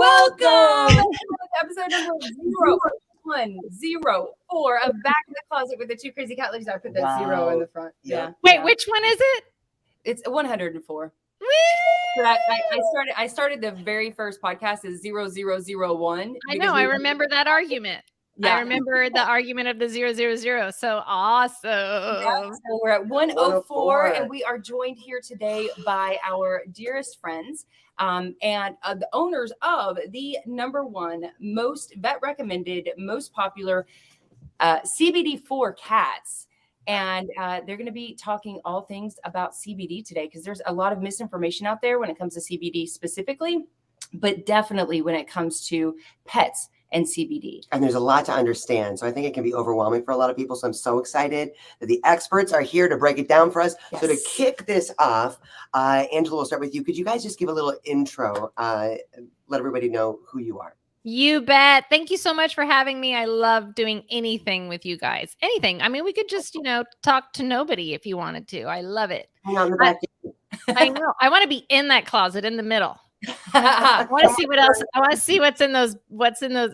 Welcome to episode number 0104 of Back in the Closet with the Two Crazy Cat Ladies. I put that zero in the front. Yeah. Wait, which one is it? It's 104. Woo! So I started the very first podcast as 0001. I know. I remember that argument. Yeah. I remember the argument of the 000. So awesome. Yeah, so we're at 104, and we are joined here today by our dearest friends and the owners of the #1 most vet recommended, most popular CBD for cats. And they're going to be talking all things about CBD today, because there's a lot of misinformation out there when it comes to CBD specifically, but definitely when it comes to pets and CBD. And there's a lot to understand. So I think it can be overwhelming for a lot of people. So I'm so excited that the experts are here to break it down for us. Yes. So to kick this off, Angela, we'll start with you. Could you guys just give a little intro, let everybody know who you are? You bet. Thank you so much for having me. I love doing anything with you guys. Anything. I mean, we could just, talk to nobody if you wanted to. I love it. Hang on the back. I know. I want to be in that closet in the middle. I want to see what else. I want to see what's in those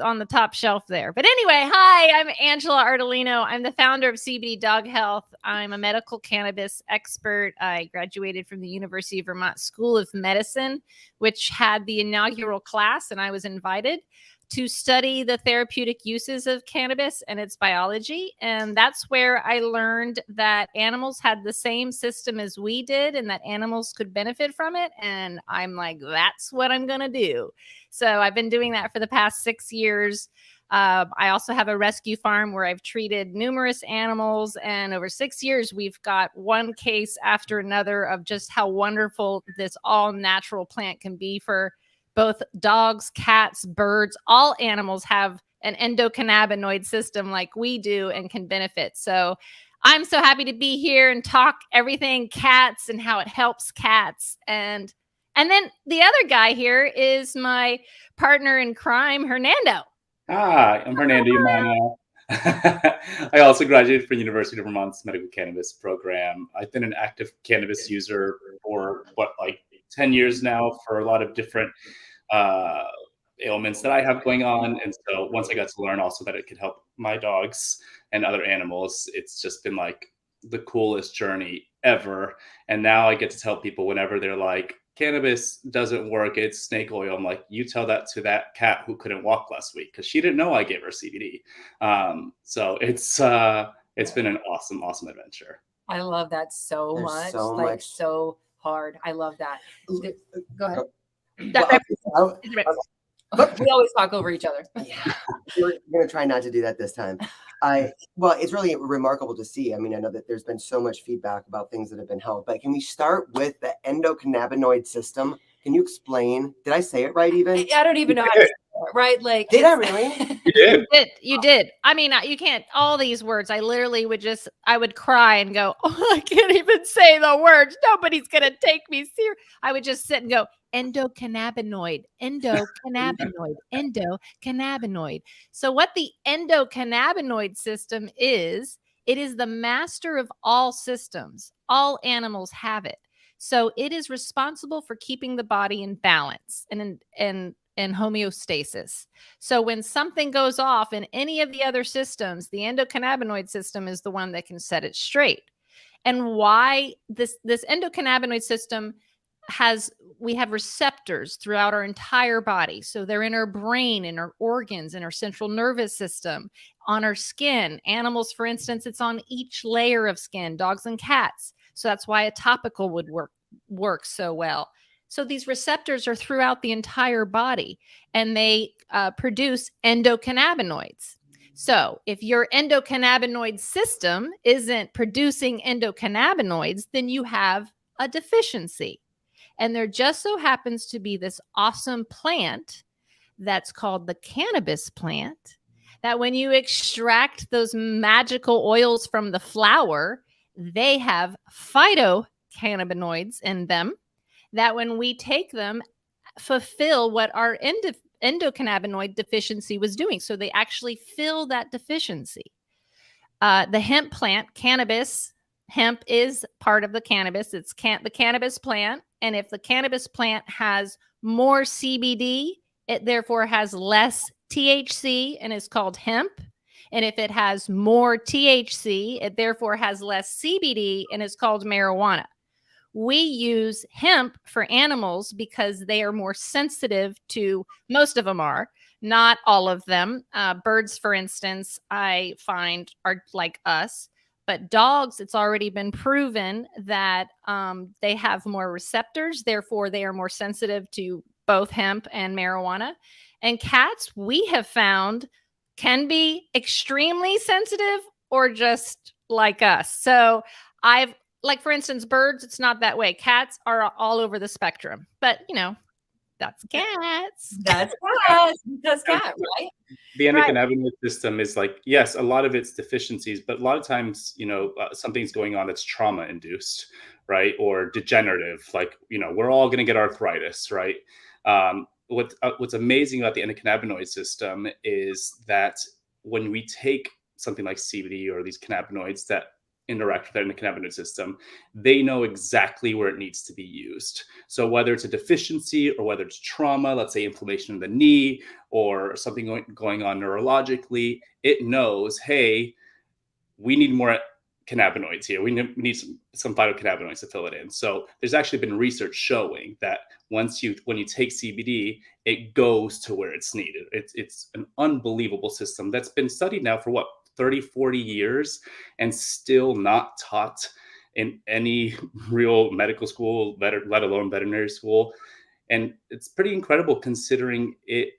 on the top shelf there. But anyway, hi, I'm Angela Ardolino. I'm the founder of CBD Dog Health. I'm a medical cannabis expert. I graduated from the University of Vermont School of Medicine, which had the inaugural class, and I was invited to study the therapeutic uses of cannabis and its biology. And that's where I learned that animals had the same system as we did and that animals could benefit from it. And I'm like, that's what I'm going to do. So I've been doing that for the past 6 years. I also have a rescue farm where I've treated numerous animals. And over 6 years, we've got one case after another of just how wonderful this all natural plant can be for both dogs, cats, birds. All animals have an endocannabinoid system like we do and can benefit. So I'm so happy to be here and talk everything cats and how it helps cats. And then the other guy here is my partner in crime, Hernando. Hi, I'm Hernando Umana. I also graduated from University of Vermont's medical cannabis program. I've been an active cannabis user for 10 years now for a lot of different ailments that I have going on. And so once I got to learn also that it could help my dogs and other animals, it's just been like the coolest journey ever. And now I get to tell people whenever they're like, cannabis doesn't work, it's snake oil. I'm like, you tell that to that cat who couldn't walk last week because she didn't know I gave her CBD. So it's been an awesome adventure. I love that so much. So hard. I love that. Go ahead. We always talk over each other. Yeah, we're going to try not to do that this time. Well, it's really remarkable to see. I mean, I know that there's been so much feedback about things that have been held, but can we start with the endocannabinoid system? Can you explain? Did I say it right even? I don't even know how to say it, right? Like, did I really? You did. You did. I mean, you can't, all these words, I literally I would cry and go, oh, I can't even say the words. Nobody's going to take me serious. I would just sit and go, endocannabinoid. So what the endocannabinoid system is, it is the master of all systems. All animals have it. So it is responsible for keeping the body in balance and homeostasis. So when something goes off in any of the other systems, the endocannabinoid system is the one that can set it straight. And why this endocannabinoid system we have receptors throughout our entire body. So they're in our brain, in our organs, in our central nervous system, on our skin. Animals, for instance, it's on each layer of skin, dogs and cats. So that's why a topical would work so well. So these receptors are throughout the entire body, and they produce endocannabinoids. So if your endocannabinoid system isn't producing endocannabinoids, then you have a deficiency. And there just so happens to be this awesome plant that's called the cannabis plant, that when you extract those magical oils from the flower, they have phytocannabinoids in them that when we take them, fulfill what our endocannabinoid deficiency was doing. So they actually fill that deficiency. The hemp plant, cannabis, hemp is part of the cannabis. It's the cannabis plant. And if the cannabis plant has more CBD it therefore has less THC and is called hemp. And if it has more THC, it therefore has less CBD and is called marijuana. We use hemp for animals because they are more sensitive to, most of them are, not all of them. Birds, for instance, I find are like us. But dogs, it's already been proven that they have more receptors. Therefore, they are more sensitive to both hemp and marijuana. And cats, we have found, can be extremely sensitive or just like us. So like, for instance, birds, it's not that way. Cats are all over the spectrum. But, that's cats. That's cats. That's cat, right? The Right. endocannabinoid system is like, yes, a lot of its deficiencies, but a lot of times, something's going on that's trauma induced, right? Or degenerative, like, we're all going to get arthritis, right? What's amazing about the endocannabinoid system is that when we take something like CBD or these cannabinoids that interact with the endocannabinoid system, they know exactly where it needs to be used. So whether it's a deficiency or whether it's trauma, let's say inflammation in the knee or something going on neurologically, it knows, hey, we need more cannabinoids here. We need some phytocannabinoids to fill it in. So there's actually been research showing that when you take CBD, it goes to where it's needed. It's an unbelievable system that's been studied now for 30, 40 years and still not taught in any real medical school, let alone veterinary school. And it's pretty incredible considering it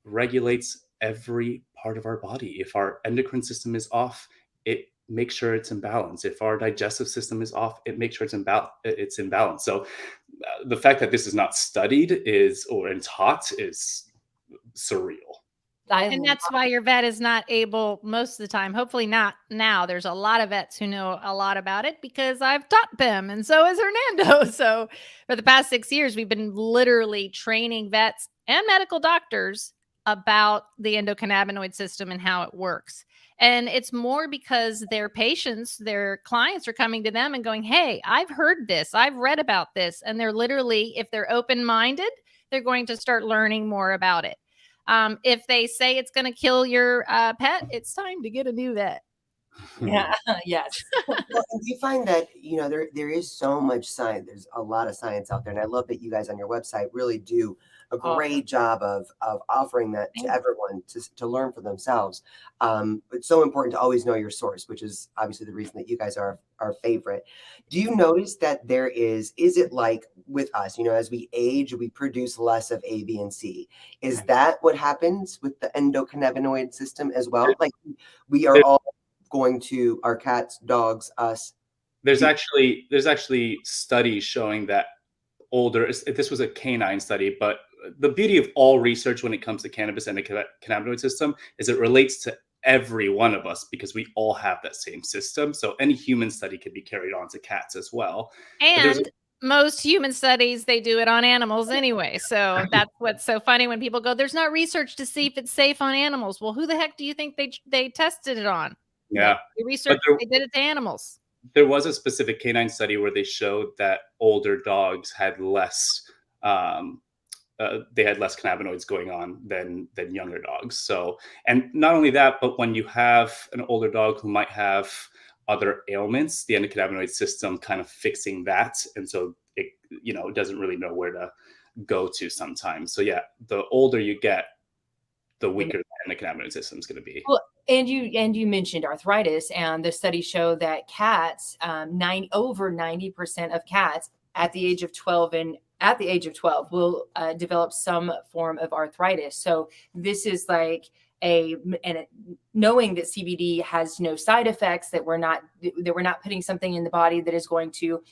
regulates every part of our body. If our endocrine system is off, it makes sure it's in balance. If our digestive system is off, it makes sure it's in balance. So the fact that this is not studied and taught is surreal. And that's why your vet is not able most of the time, hopefully not now. There's a lot of vets who know a lot about it because I've taught them, and so has Hernando. So for the past 6 years, we've been literally training vets and medical doctors about the endocannabinoid system and how it works. And it's more because their patients, their clients are coming to them and going, hey, I've heard this, I've read about this. And they're literally, if they're open-minded, they're going to start learning more about it. If they say it's going to kill your pet, it's time to get a new vet. Yeah. Yes. Well, and you find that, there is so much science. There's a lot of science out there. And I love that you guys on your website really do a great job of offering that to everyone to learn for themselves. It's so important to always know your source, which is obviously the reason that you guys are our favorite. Do you notice that is it like with us, as we age, we produce less of A, B, and C? Is that what happens with the endocannabinoid system as well? Like we are all going to our cats, dogs, us. There's actually studies showing that this was a canine study, but the beauty of all research when it comes to cannabis and the cannabinoid system is it relates to every one of us because we all have that same system. So any human study could be carried on to cats as well. And most human studies, they do it on animals anyway. So that's what's so funny when people go, there's not research to see if it's safe on animals. Well, who the heck do you think they tested it on? Yeah. They did it to animals. There was a specific canine study where they showed that older dogs had less cannabinoids going on than younger dogs. So, and not only that, but when you have an older dog who might have other ailments, the endocannabinoid system kind of fixing that. And so it doesn't really know where to go to sometimes. So yeah, the older you get, the weaker the endocannabinoid system is going to be. Well, and you mentioned arthritis, and the studies show that cats, over 90% of cats at the age of 12 will develop some form of arthritis. So this is like knowing that CBD has no side effects, that we're not putting something in the body that is going to,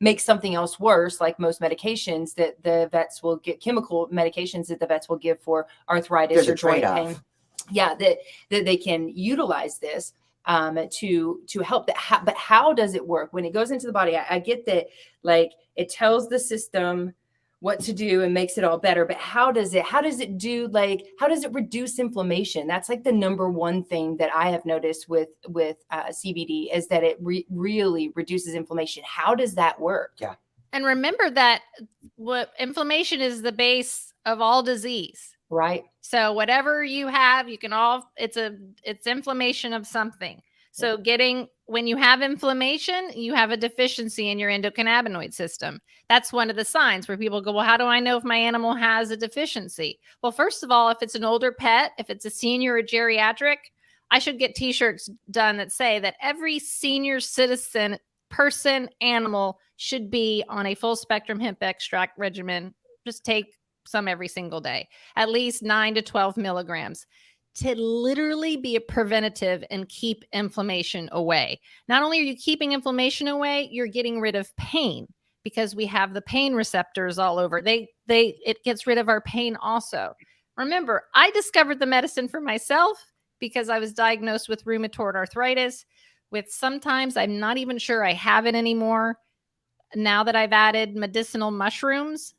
make something else worse, like most medications that the vets will get, chemical medications that the vets will give for arthritis or joint pain. Yeah, that they can utilize this to help that. But how does it work when it goes into the body? I get that, like, it tells the system what to do and makes it all better, but how does it reduce inflammation? That's like the number one thing that I have noticed with CBD is that it really reduces inflammation. How does that work? Yeah. And remember that what inflammation is the base of all disease. Right. So whatever you have, you can it's inflammation of something. So when you have inflammation, you have a deficiency in your endocannabinoid system. That's one of the signs where people go, well, how do I know if my animal has a deficiency? Well, first of all, if it's an older pet, if it's a senior or geriatric, I should get t-shirts done that say that every senior citizen, person, animal should be on a full spectrum hemp extract regimen. Just take some every single day, at least 9 to 12 milligrams, to literally be a preventative and keep inflammation away. Not only are you keeping inflammation away, you're getting rid of pain, because we have the pain receptors all over. It gets rid of our pain also. Remember, I discovered the medicine for myself because I was diagnosed with rheumatoid arthritis, with sometimes I'm not even sure I have it anymore now that I've added medicinal mushrooms.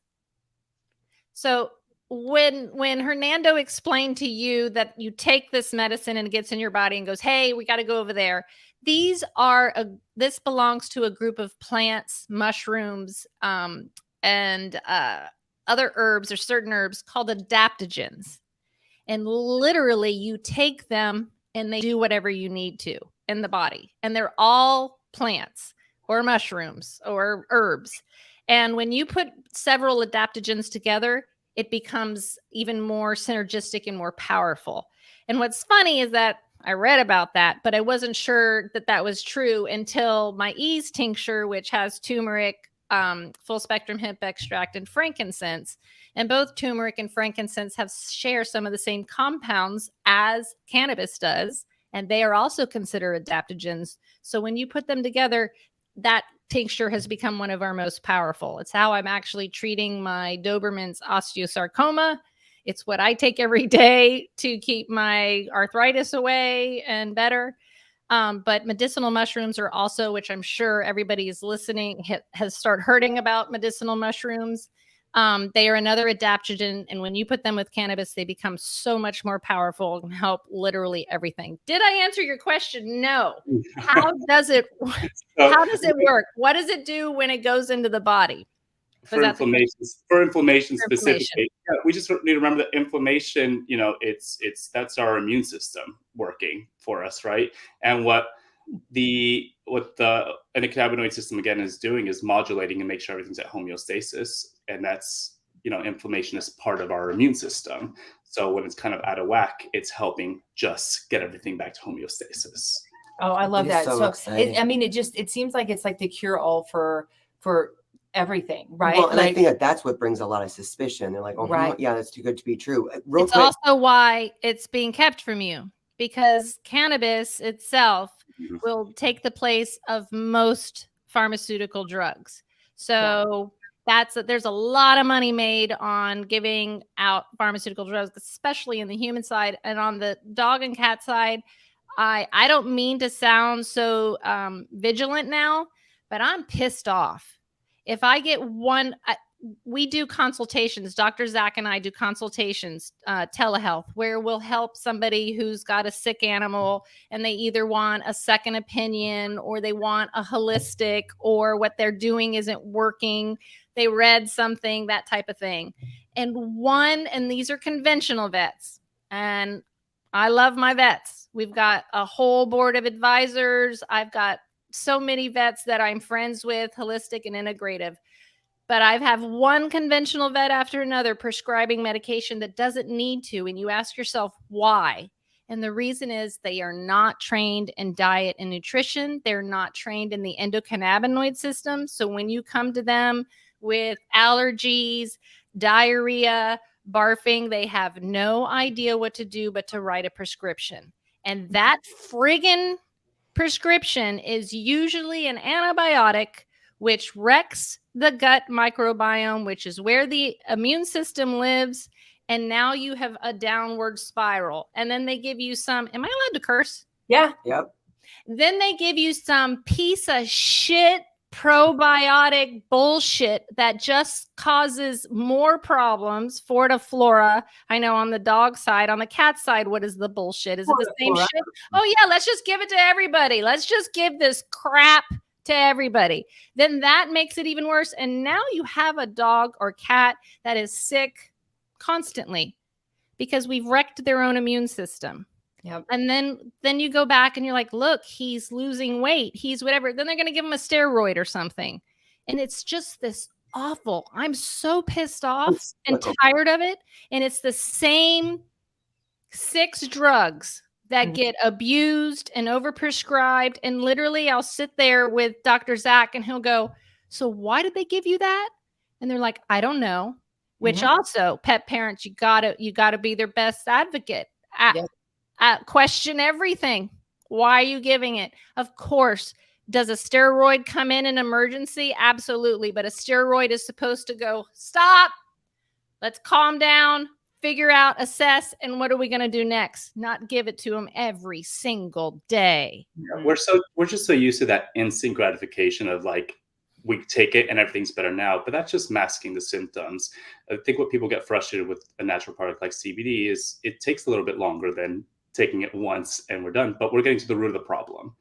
So when Hernando explained to you that you take this medicine and it gets in your body and goes, hey, we got to go over there. This belongs to a group of plants, mushrooms, and other herbs, or certain herbs called adaptogens. And literally you take them and they do whatever you need to in the body. And they're all plants or mushrooms or herbs. And when you put several adaptogens together, it becomes even more synergistic and more powerful. And what's funny is that I read about that, but I wasn't sure that that was true until my Ease tincture, which has turmeric, full spectrum hemp extract, and frankincense. And both turmeric and frankincense share some of the same compounds as cannabis does. And they are also considered adaptogens. So when you put them together, that tincture has become one of our most powerful. It's how I'm actually treating my Doberman's osteosarcoma. It's what I take every day to keep my arthritis away and better. But medicinal mushrooms are also, which I'm sure everybody is listening has started hearing about medicinal mushrooms. They are another adaptogen, and when you put them with cannabis, they become so much more powerful and help literally everything. Did I answer your question? No. How does it work? What does it do when it goes into the body? For inflammation specifically, yeah, we just need to remember that inflammation, that's our immune system working for us, right? And what the endocannabinoid system again is doing is modulating and make sure everything's at homeostasis, and that's inflammation is part of our immune system. So when it's kind of out of whack, it's helping just get everything back to homeostasis. Oh, I love that. So it seems like it's like the cure all for everything, right? Well, and I think that's what brings a lot of suspicion. They're like, oh, right. Yeah, that's too good to be true. It's also why it's being kept from you, because cannabis itself will take the place of most pharmaceutical drugs. So there's a lot of money made on giving out pharmaceutical drugs, especially in the human side. And on the dog and cat side, I don't mean to sound so vigilant now, but I'm pissed off. If I get we do consultations. Dr. Zach and I do consultations, telehealth, where we'll help somebody who's got a sick animal and they either want a second opinion or they want a holistic, or what they're doing isn't working. They read something, that type of thing. And these are conventional vets. And I love my vets. We've got a whole board of advisors. I've got so many vets that I'm friends with, holistic and integrative. But I have one conventional vet after another prescribing medication that doesn't need to. And you ask yourself, why? And the reason is they are not trained in diet and nutrition. They're not trained in the endocannabinoid system. So when you come to them with allergies, diarrhea, barfing, they have no idea what to do but to write a prescription. And that friggin' prescription is usually an antibiotic, which wrecks the gut microbiome, which is where the immune system lives. And now you have a downward spiral. And then they give you some, am I allowed to curse? Yeah. Yep. Then they give you some piece of shit probiotic bullshit that just causes more problems for the flora. I know on the dog side, on the cat side, what is the bullshit? Is it the same shit? Oh yeah, let's just give it to everybody. Let's just give this crap to everybody. Then that makes it even worse. And now you have a dog or cat that is sick constantly because we've wrecked their own immune system. Yep. And then you go back and you're like, look, he's losing weight. He's whatever. Then they're going to give him a steroid or something. And it's just this awful. I'm so pissed off and tired of it. And it's the same 6 drugs that get abused and overprescribed. And literally I'll sit there with Dr. Zach and he'll go, so why did they give you that? And they're like, I don't know. Which also, pet parents, you gotta be their best advocate. Question everything. Why are you giving it? Of course. Does a steroid come in an emergency? Absolutely. But a steroid is supposed to go, stop. Let's calm down, figure out, assess, and what are we going to do next? Not give it to them every single day. We're just so used to that instant gratification of like, we take it and everything's better now, but that's just masking the symptoms. I think what people get frustrated with a natural product like CBD is it takes a little bit longer than taking it once and we're done, but we're getting to the root of the problem.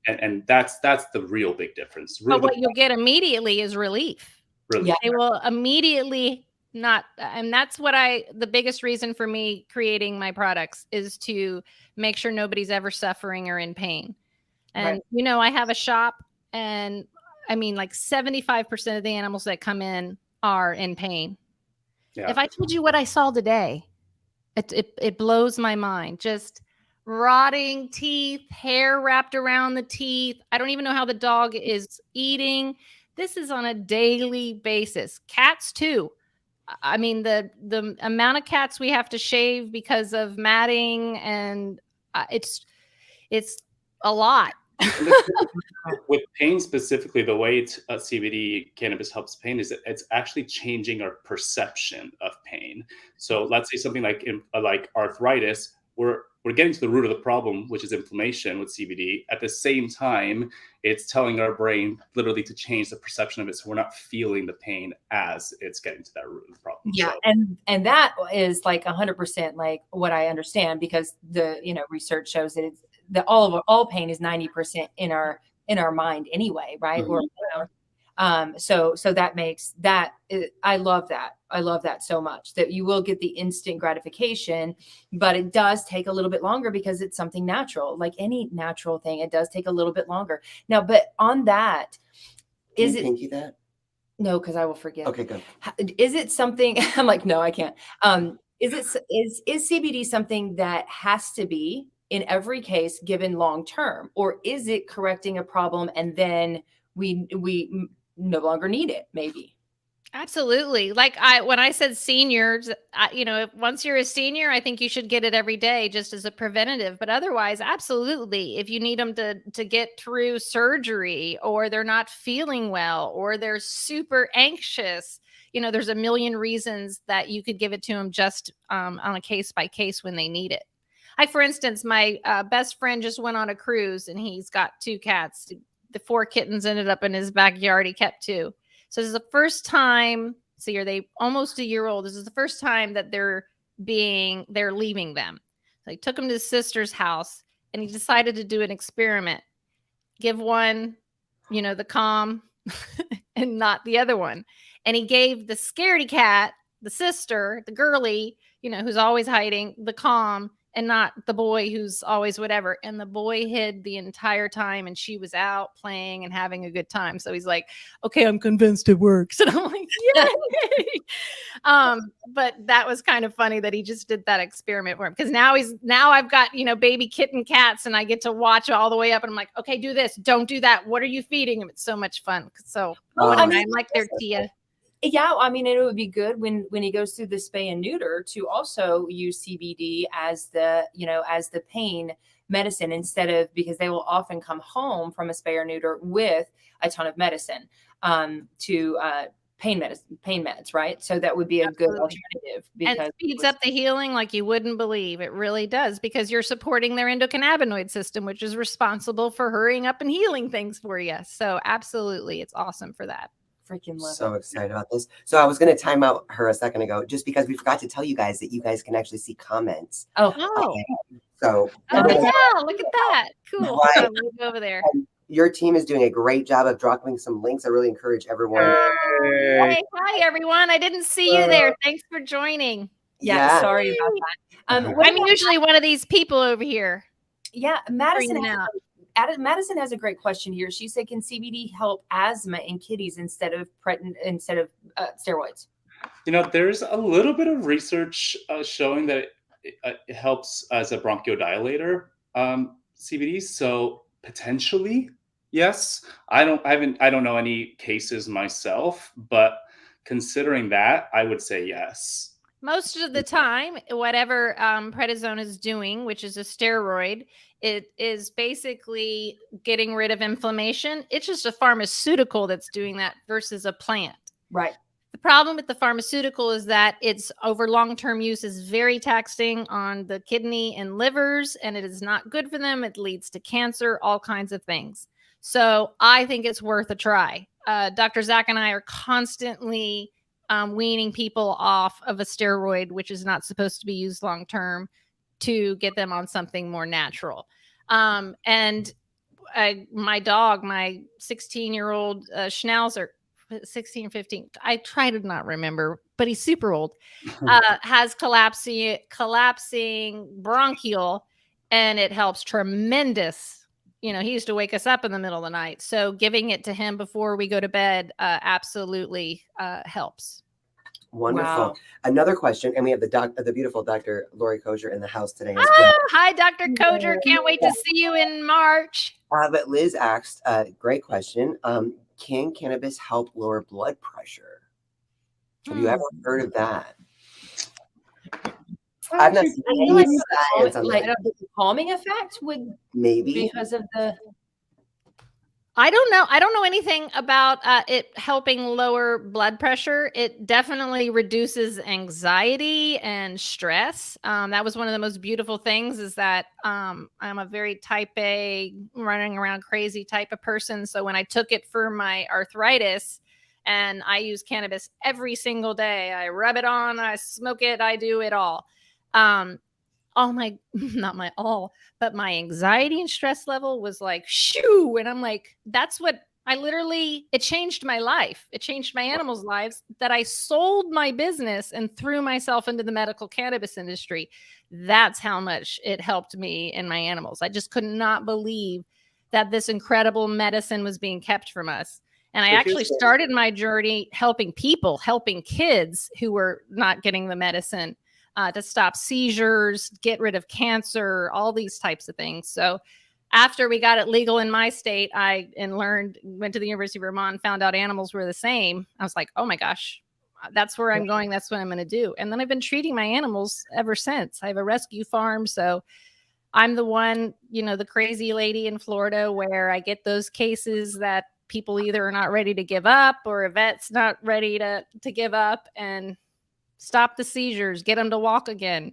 And that's the real big difference. But what you'll get immediately is relief. Really. They will immediately not, and that's what the biggest reason for me creating my products is to make sure nobody's ever suffering or in pain. And, you know, I have a shop and I mean, like 75% of the animals that come in are in pain. Yeah. If I told you what I saw today, it blows my mind. Just rotting teeth, hair wrapped around the teeth. I don't even know how the dog is eating. This is on a daily basis. Cats too. I mean, the amount of cats we have to shave because of matting, and it's a lot. With pain specifically, the way CBD cannabis helps pain is that it's actually changing our perception of pain. So let's say something like arthritis, we're getting to the root of the problem, which is inflammation with CBD. At the same time, it's telling our brain literally to change the perception of it, so we're not feeling the pain as it's getting to that root of the problem. Yeah, so. and that is like 100% like what I understand, because the research shows that it's that all pain is 90% in our mind anyway, right? Mm-hmm. So that makes that, I love that so much, that you will get the instant gratification, but it does take a little bit longer because it's something natural. Like any natural thing, it does take a little bit longer. Now, but on that, Can you pinky that? No, because I will forget. Okay, good. Is it something? I'm like, no, I can't. Is CBD something that has to be in every case given long term, or is it correcting a problem and then we no longer need it? Maybe. Absolutely. Like when I said seniors, once you're a senior, I think you should get it every day just as a preventative. But otherwise, absolutely, if you need them to get through surgery, or they're not feeling well, or they're super anxious, there's a million reasons that you could give it to them just on a case by case when they need it. Like, for instance, my best friend just went on a cruise and he's got 2 cats. The 4 kittens ended up in his backyard. He kept 2. So this is the first time. See, are they almost a year old? This is the first time that they're leaving them. So he took them to his sister's house and he decided to do an experiment. Give one, the calm and not the other one. And he gave the scaredy cat, the sister, the girly, who's always hiding, the calm, and not the boy who's always whatever. And the boy hid the entire time, and she was out playing and having a good time. So he's like, okay, I'm convinced it works. And I'm like, yay. But that was kind of funny that he just did that experiment for him. Because now I've got, baby kitten cats, and I get to watch all the way up. And I'm like, okay, do this. Don't do that. What are you feeding him? It's so much fun. So I'm like their Tia. Yeah, I mean, it would be good when he goes through the spay and neuter to also use CBD as the pain medicine, instead of, because they will often come home from a spay or neuter with a ton of medicine to pain meds, right? So that would be a good alternative, because and speeds up the healing like you wouldn't believe. It really does, because you're supporting their endocannabinoid system, which is responsible for hurrying up and healing things for you. So absolutely, it's awesome for that. Freaking love so it. Excited about this. So I was going to time out her a second ago, just because we forgot to tell you guys that you guys can actually see comments. Oh, So yeah, look at that. Cool. Right. We'll go over there. your team is doing a great job of dropping some links. I really encourage everyone. Hey, hi everyone. I didn't see you there. Thanks for joining. Yeah, sorry about that. What I'm about- usually one of these people over here. Yeah, Madison. Freaking out. Madison has a great question here. She said, "Can CBD help asthma in kitties instead of steroids?" You know, there's a little bit of research showing that it helps as a bronchodilator, CBD. So potentially, yes. I don't know any cases myself, but considering that, I would say yes. Most of the time, whatever prednisone is doing, which is a steroid, it is basically getting rid of inflammation. It's just a pharmaceutical that's doing that versus a plant. Right. The problem with the pharmaceutical is that it's over long-term use is very taxing on the kidney and livers, and it is not good for them. It leads to cancer, all kinds of things. So I think it's worth a try. Dr. Zach and I are constantly weaning people off of a steroid, which is not supposed to be used long-term, to get them on something more natural. And my dog, my 16-year-old Schnauzer, 16 or 15, I try to not remember, but he's super old, has collapsing bronchial, and it helps tremendous. You know, he used to wake us up in the middle of the night. So giving it to him before we go to bed absolutely helps. Wonderful. Wow. Another question, and we have the beautiful Dr. Lori Kozer in the house today as well. Hi, Dr. Kozer. Can't wait to see you in March. But Liz asked, great question. Can cannabis help lower blood pressure? Have you ever heard of that? I've not seen any science on like that. the calming effect would Maybe. because of the. I don't know. I don't know anything about it helping lower blood pressure. It definitely reduces anxiety and stress. That was one of the most beautiful things is that I'm a very type A, running around crazy type of person. So when I took it for my arthritis, and I use cannabis every single day, I rub it on, I smoke it, I do it all. But my anxiety and stress level was like, shoo. And I'm like, that's what it changed my life. It changed my animals' lives that I sold my business and threw myself into the medical cannabis industry. That's how much it helped me and my animals. I just could not believe that this incredible medicine was being kept from us. And I actually started my journey helping people, helping kids who were not getting the medicine. To stop seizures, get rid of cancer, all these types of things. So after we got it legal in my state, went to the University of Vermont, found out animals were the same. I was like, oh my gosh, that's where I'm going. That's what I'm going to do. And then I've been treating my animals ever since. I have a rescue farm. So I'm the one, the crazy lady in Florida where I get those cases that people either are not ready to give up or a vet's not ready to give up and stop the seizures, get them to walk again.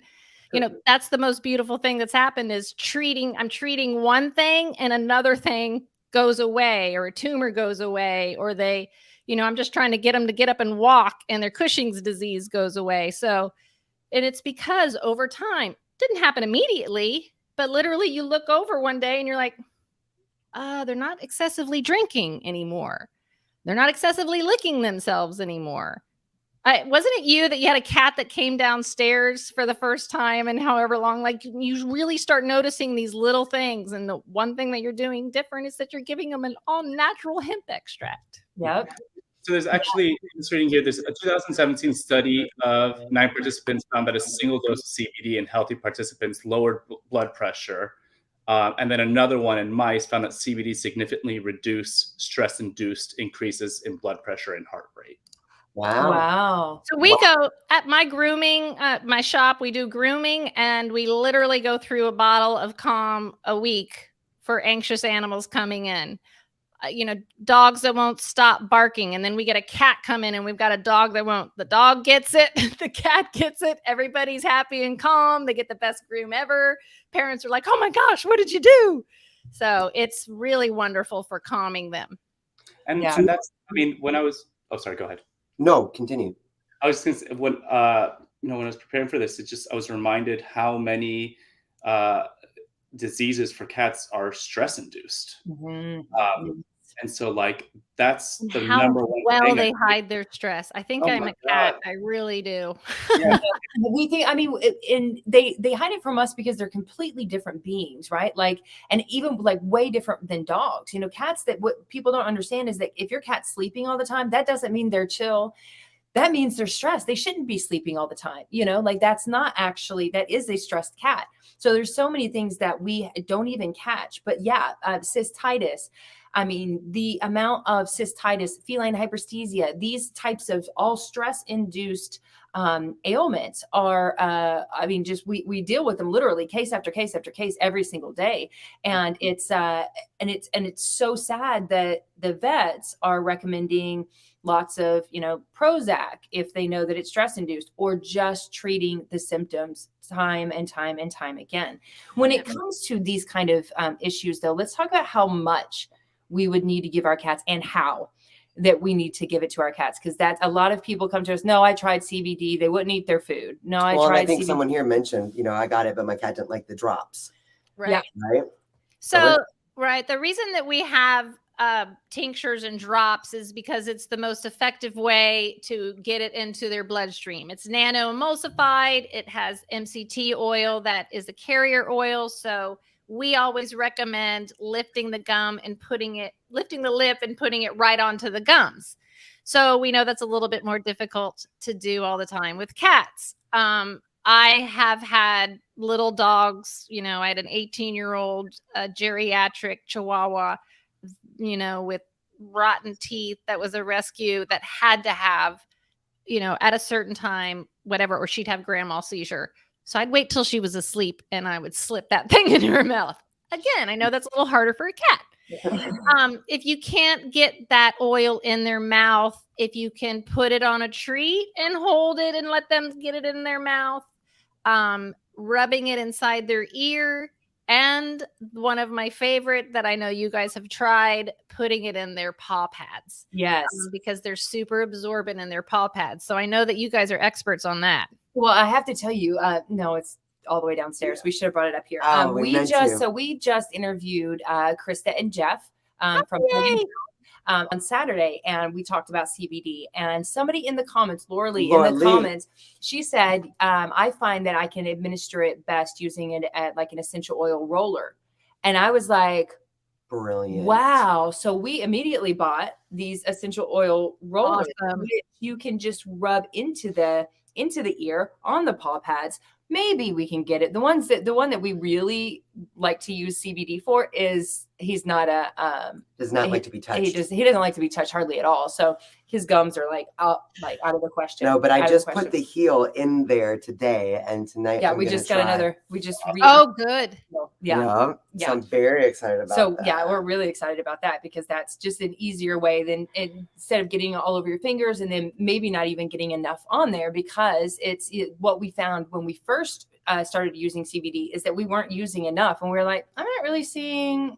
That's the most beautiful thing that's happened is I'm treating one thing and another thing goes away or a tumor goes away or I'm just trying to get them to get up and walk and their Cushing's disease goes away. So, and it's because over time, it didn't happen immediately, but literally you look over one day and you're like, they're not excessively drinking anymore. They're not excessively licking themselves anymore. Wasn't it you that you had a cat that came downstairs for the first time and however long, like you really start noticing these little things. And the one thing that you're doing different is that you're giving them an all natural hemp extract. Yep. So there's actually, I'm just reading here, there's a 2017 study of 9 participants found that a single dose of CBD in healthy participants lowered blood pressure. And then another one in mice found that CBD significantly reduced stress-induced increases in blood pressure and heart rate. Wow. So we go at my grooming, my shop, we do grooming and we literally go through a bottle of Calm a week for anxious animals coming in. Dogs that won't stop barking. And then we get a cat come in and we've got a dog that won't. The dog gets it. The cat gets it. Everybody's happy and calm. They get the best groom ever. Parents are like, oh my gosh, what did you do? So it's really wonderful for calming them. And that's, when I was, sorry, go ahead. No, continue. I was going to say, when I was preparing for this, I was reminded how many diseases for cats are stress induced. Mhm. And so like that's And the how number one well thing. they hide their stress. I think Oh I'm my a cat. God. I really do. Yeah. We think, I mean, and they hide it from us because they're completely different beings, right? Like, and even like way different than dogs. You know, cats, that what people don't understand is that if your cat's sleeping all the time, that doesn't mean they're chill. That means they're stressed. They shouldn't be sleeping all the time. You know, like that's not actually, that is a stressed cat. So there's so many things that we don't even catch. But yeah, cystitis. I mean, the amount of cystitis, feline hyperesthesia, these types of all stress induced ailments are, I mean, just we deal with them literally case after case after case every single day. And it's so sad that the vets are recommending lots of, you know, Prozac if they know that it's stress induced, or just treating the symptoms time and time and time again. When it comes to these kind of issues, though, let's talk about how much we would need to give our cats and how that we need to give it to our cats. Because that's a lot of people come to us. No, I tried CBD. They wouldn't eat their food. No, I Well, and tried I think CBD. someone here mentioned, you know, I got it, but my cat didn't like the drops, Right. Yeah. right? So, right. The reason that we have tinctures and drops is because it's the most effective way to get it into their bloodstream. It's nano emulsified. It has MCT oil that is a carrier oil. So we always recommend lifting the gum and lifting the lip and putting it right onto the gums. So we know that's a little bit more difficult to do all the time with cats. I have had little dogs, you know, I had an 18-year-old geriatric Chihuahua, you know, with rotten teeth that was a rescue that had to have, you know, at a certain time, whatever, or she'd have grand mal seizure. So I'd wait till she was asleep and I would slip that thing in her mouth. Again, I know that's a little harder for a cat. If you can't get that oil in their mouth, if you can put it on a treat and hold it and let them get it in their mouth, rubbing it inside their ear, and one of my favorite that I know you guys have tried, putting it in their paw pads. Yes. Because they're super absorbent in their paw pads. So I know that you guys are experts on that. Well, I have to tell you, no, it's all the way downstairs. We should have brought it up here. Oh, we meant to. We just interviewed Krista and Jeff from Yay. on Saturday, and we talked about CBD. And somebody in the comments, Laura Lee, in the comments, she said, I find that I can administer it best using it at like an essential oil roller. And I was like, brilliant. Wow. So we immediately bought these essential oil rollers, Awesome. which you can just rub into the ear on the paw pads. Maybe we can get it. The one that we really like to use CBD for is he's not does not like to be touched. He doesn't like to be touched hardly at all. So his gums are like out of the question. No, but I just put the heel in there today and tonight. Yeah, we just got another. We just oh, good. Yeah. So I'm very excited about that. Yeah, we're really excited about that because that's just an easier way than instead of getting all over your fingers and then maybe not even getting enough on there, because what we found when we first started using CBD is that we weren't using enough, and we were like, I'm not really seeing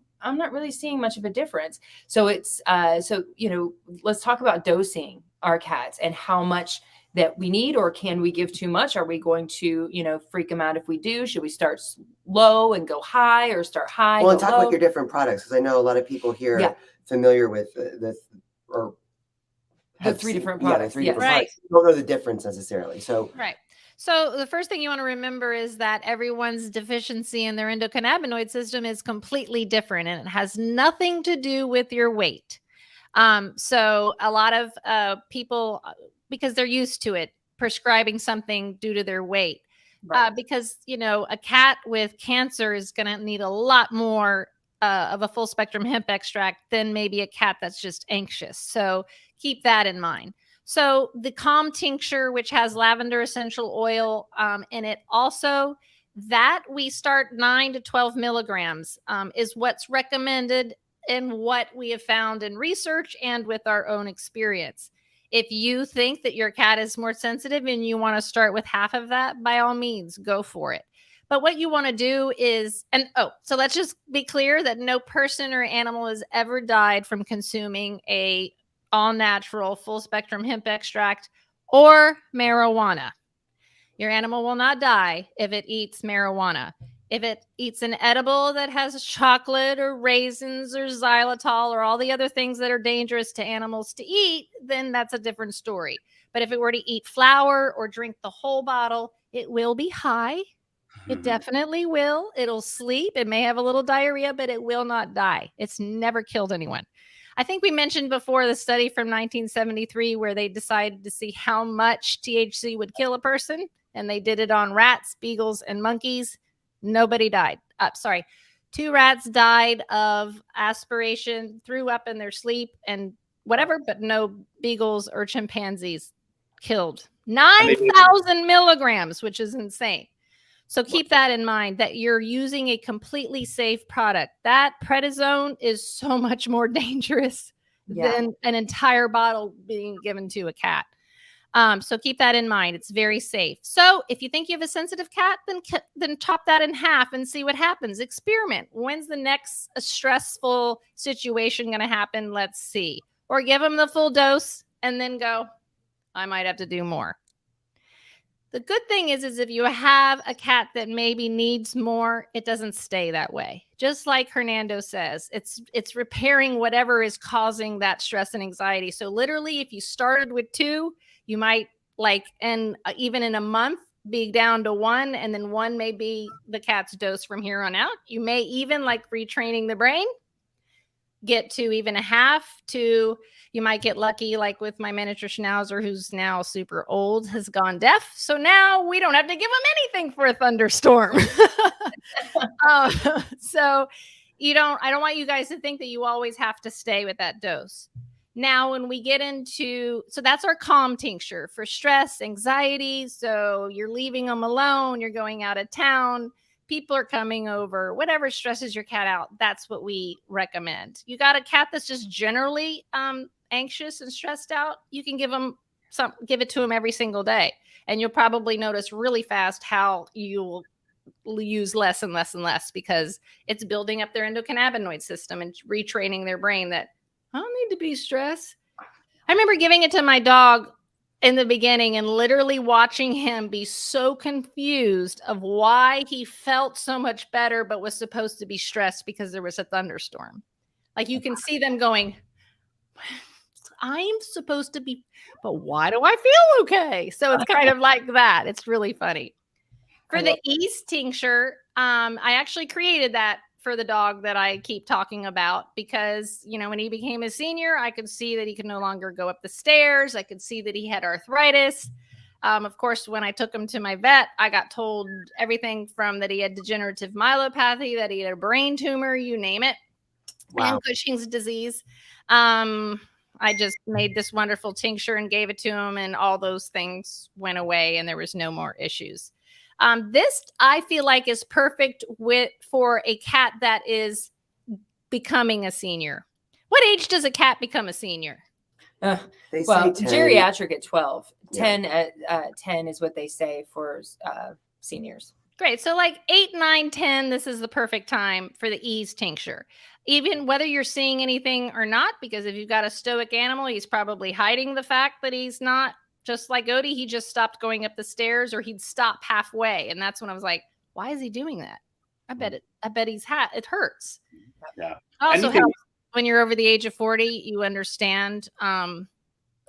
much of a difference. So it's let's talk about dosing our cats and how much that we need, or can we give too much? Are we going to, freak them out if we do? Should we start low and go high, or start high? Well, and talk about your different products, because I know a lot of people here are familiar with the 3 different products. Yeah, the 3 different Right. products. You don't know the difference necessarily. So Right. So the first thing you want to remember is that everyone's deficiency in their endocannabinoid system is completely different, and it has nothing to do with your weight. So a lot of people, because they're used to it, prescribing something due to their weight. Right. Because, a cat with cancer is going to need a lot more of a full spectrum hemp extract than maybe a cat that's just anxious. So keep that in mind. So the Calm tincture, which has lavender essential oil in it also, that we start 9 to 12 milligrams is what's recommended and what we have found in research and with our own experience. If you think that your cat is more sensitive and you want to start with half of that, by all means, go for it. But what you want to do is, so let's just be clear that no person or animal has ever died from consuming a all-natural full-spectrum hemp extract or marijuana. Your animal will not die if it eats marijuana. If it eats an edible that has chocolate or raisins or xylitol or all the other things that are dangerous to animals to eat, then that's a different story. But if it were to eat flour or drink the whole bottle, it will be high. It definitely will. It'll sleep. It may have a little diarrhea, but it will not die. It's never killed anyone. I think we mentioned before the study from 1973 where they decided to see how much THC would kill a person. And they did it on rats, beagles, and monkeys. Nobody died. Sorry. 2 rats died of aspiration, threw up in their sleep and whatever, but no beagles or chimpanzees killed. 9,000 milligrams, which is insane. So keep that in mind that you're using a completely safe product. That prednisone is so much more dangerous than an entire bottle being given to a cat. So keep that in mind. It's very safe. So if you think you have a sensitive cat, then chop that in half and see what happens. Experiment. When's the next stressful situation going to happen? Let's see. Or give them the full dose and then go, I might have to do more. The good thing is if you have a cat that maybe needs more, it doesn't stay that way. Just like Hernando says, it's repairing whatever is causing that stress and anxiety. So literally, if you started with 2, you might even in a month be down to 1, and then 1 may be the cat's dose from here on out. You may even, like retraining the brain, get to even a half to. You might get lucky, like with my miniature Schnauzer, who's now super old, has gone deaf. So now we don't have to give him anything for a thunderstorm. So I don't want you guys to think that you always have to stay with that dose. Now, when we get into, so that's our calm tincture for stress, anxiety. So you're leaving them alone, you're going out of town, people are coming over, whatever stresses your cat out, that's what we recommend. You got a cat that's just generally anxious and stressed out, you can give it to them every single day. And you'll probably notice really fast how you'll use less and less and less because it's building up their endocannabinoid system and retraining their brain that I don't need to be stressed. I remember giving it to my dog in the beginning and literally watching him be so confused of why he felt so much better, but was supposed to be stressed because there was a thunderstorm. Like you can see them going, I'm supposed to be, but why do I feel okay? So it's kind of like that. It's really funny. For the Ease tincture, I actually created that for the dog that I keep talking about because, when he became a senior, I could see that he could no longer go up the stairs. I could see that he had arthritis. Of course, when I took him to my vet, I got told everything from that he had degenerative myelopathy, that he had a brain tumor, you name it, and Cushing's disease. I just made this wonderful tincture and gave it to him, and all those things went away, and there was no more issues. This I feel like is perfect for a cat that is becoming a senior. What age does a cat become a senior? Geriatric at 12. Yeah. 10 is what they say for seniors. Great. So like 8, 9, 10, this is the perfect time for the Ease tincture. Even whether you're seeing anything or not, because if you've got a stoic animal, he's probably hiding the fact that he's not. Just like Odie, he just stopped going up the stairs, or he'd stop halfway. And that's when I was like, why is he doing that? I bet it hurts. Yeah. Also helps when you're over the age of 40, you understand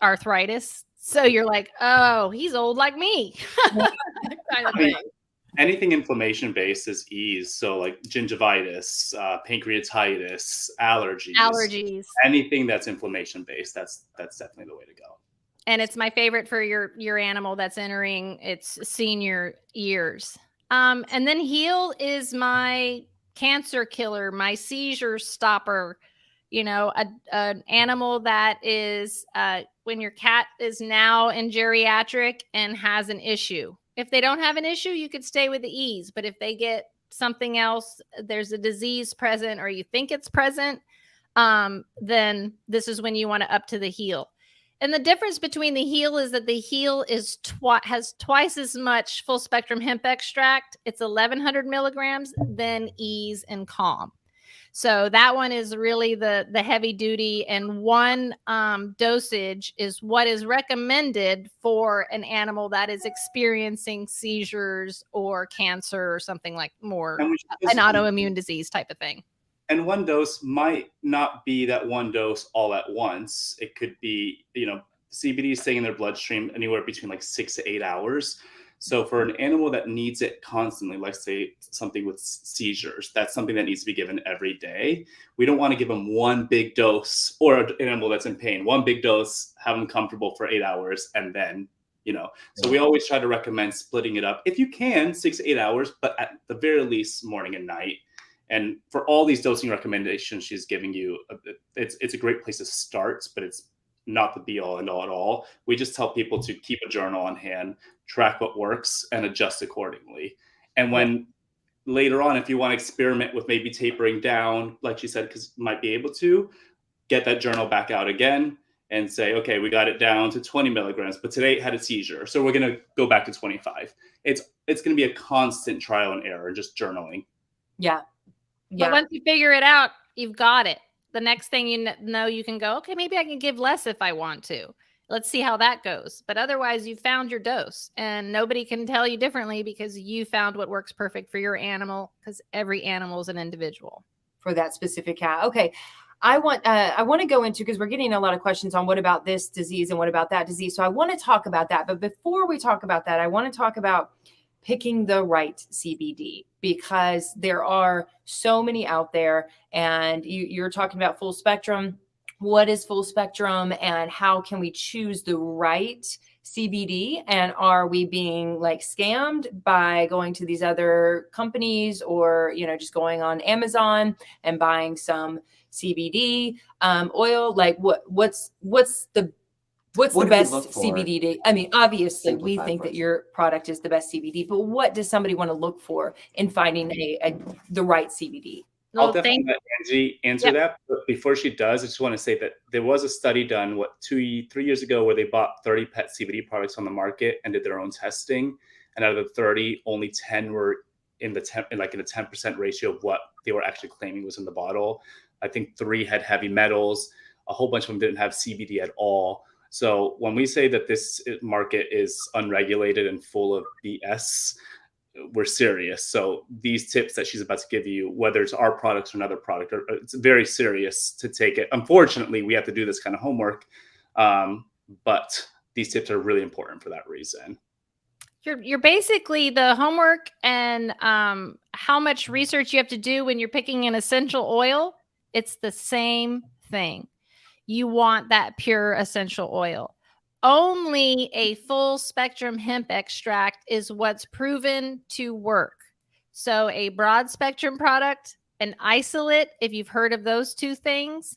arthritis. So you're like, oh, he's old like me. kind of thing. Anything inflammation based is Ease. So like gingivitis, pancreatitis, allergies. Anything that's inflammation based, that's definitely the way to go. And it's my favorite for your animal that's entering its senior years. And then Heal is my cancer killer, my seizure stopper. An animal that is when your cat is now in geriatric and has an issue. If they don't have an issue, you could stay with the Ease. But if they get something else, there's a disease present, or you think it's present, then this is when you want to up to the Heal. And the difference between the Heal is that the Heal is has twice as much full spectrum hemp extract. It's 1,100 milligrams than Ease and Calm. So that one is really the heavy duty, and one dosage is what is recommended for an animal that is experiencing seizures or cancer or something like more And an autoimmune disease type of thing. And one dose might not be that one dose all at once. It could be, CBD is staying in their bloodstream anywhere between like 6 to 8 hours. So for an animal that needs it constantly, like say something with seizures, that's something that needs to be given every day. We don't want to give them one big dose, or an animal that's in pain, one big dose, have them comfortable for 8 hours, and then, So we always try to recommend splitting it up if you can, 6 to 8 hours, but at the very least morning and night. And for all these dosing recommendations she's giving you, it's a great place to start, but it's not the be all and all at all. We just tell people to keep a journal on hand, track what works, and adjust accordingly. And when later on, if you want to experiment with maybe tapering down, like she said, because you might be able to, get that journal back out again and say, okay, we got it down to 20 milligrams, but today it had a seizure, so we're going to go back to 25. It's going to be a constant trial and error, just journaling. Yeah. But once you figure it out, you've got it. The next thing you know, you can go, okay, maybe I can give less if I want to. Let's see how that goes. But otherwise, you found your dose, and nobody can tell you differently because you found what works perfect for your animal, because every animal is an individual. For that specific cat. Okay. I want to go into, because we're getting a lot of questions on what about this disease and what about that disease. So I want to talk about that. But before we talk about that, I want to talk about picking the right CBD, because there are so many out there, and you're talking about full spectrum. What is full spectrum, and how can we choose the right CBD? And are we being like scammed by going to these other companies, or, just going on Amazon and buying some CBD oil? Like what's the best CBD? I mean, obviously we think that your product is the best CBD, but what does somebody want to look for in finding the right CBD? I'll definitely let Angie answer that. But before she does, I just want to say that there was a study done, 3 years ago, where they bought 30 pet CBD products on the market and did their own testing. And out of the 30, only 10 were in the 10% ratio of what they were actually claiming was in the bottle. I think 3 had heavy metals. A whole bunch of them didn't have CBD at all. So when we say that this market is unregulated and full of BS, we're serious. So these tips that she's about to give you, whether it's our products or another product, it's very serious to take it. Unfortunately, we have to do this kind of homework, but these tips are really important for that reason. You're basically the homework and how much research you have to do when you're picking an essential oil. It's the same thing. You want that pure essential oil. Only a full spectrum hemp extract is what's proven to work. So a broad spectrum product, an isolate, if you've heard of those two things,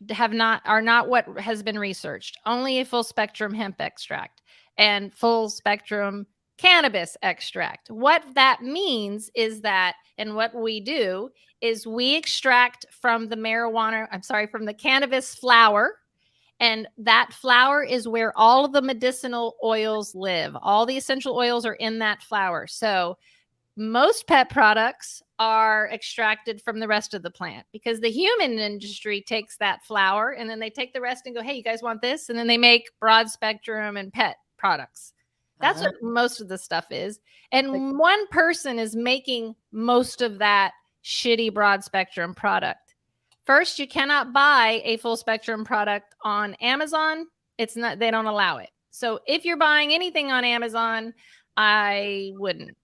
are not what has been researched. Only a full spectrum hemp extract and full spectrum cannabis extract. What that means is that, and what we do is we extract from the cannabis flower. And that flower is where all of the medicinal oils live. All the essential oils are in that flower. So most pet products are extracted from the rest of the plant, because the human industry takes that flower and then they take the rest and go, hey, you guys want this? And then they make broad spectrum and pet products. That's what most of the stuff is. And one person is making most of that shitty broad spectrum product. First, you cannot buy a full spectrum product on Amazon. They don't allow it. So if you're buying anything on Amazon, I wouldn't,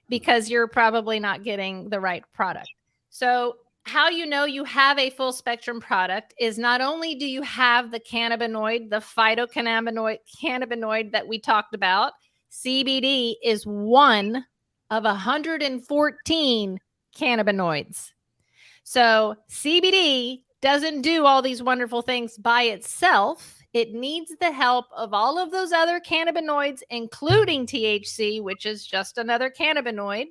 because you're probably not getting the right product. So how you know you have a full spectrum product is not only do you have the cannabinoid, the phytocannabinoid that we talked about. CBD is one of 114 cannabinoids. So CBD doesn't do all these wonderful things by itself. It needs the help of all of those other cannabinoids, including THC, which is just another cannabinoid,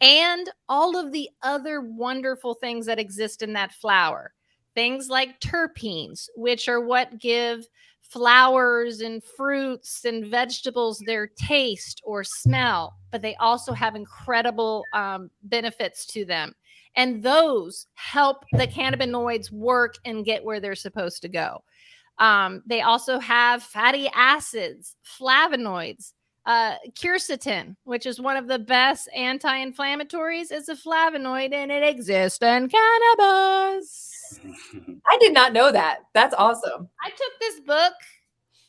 and all of the other wonderful things that exist in that flower. Things like terpenes, which are what give flowers and fruits and vegetables, their taste or smell, but they also have incredible benefits to them. And those help the cannabinoids work and get where they're supposed to go. They also have fatty acids, flavonoids, quercetin, which is one of the best anti-inflammatories, is a flavonoid, and it exists in cannabis. I did not know that. That's awesome. I took this book,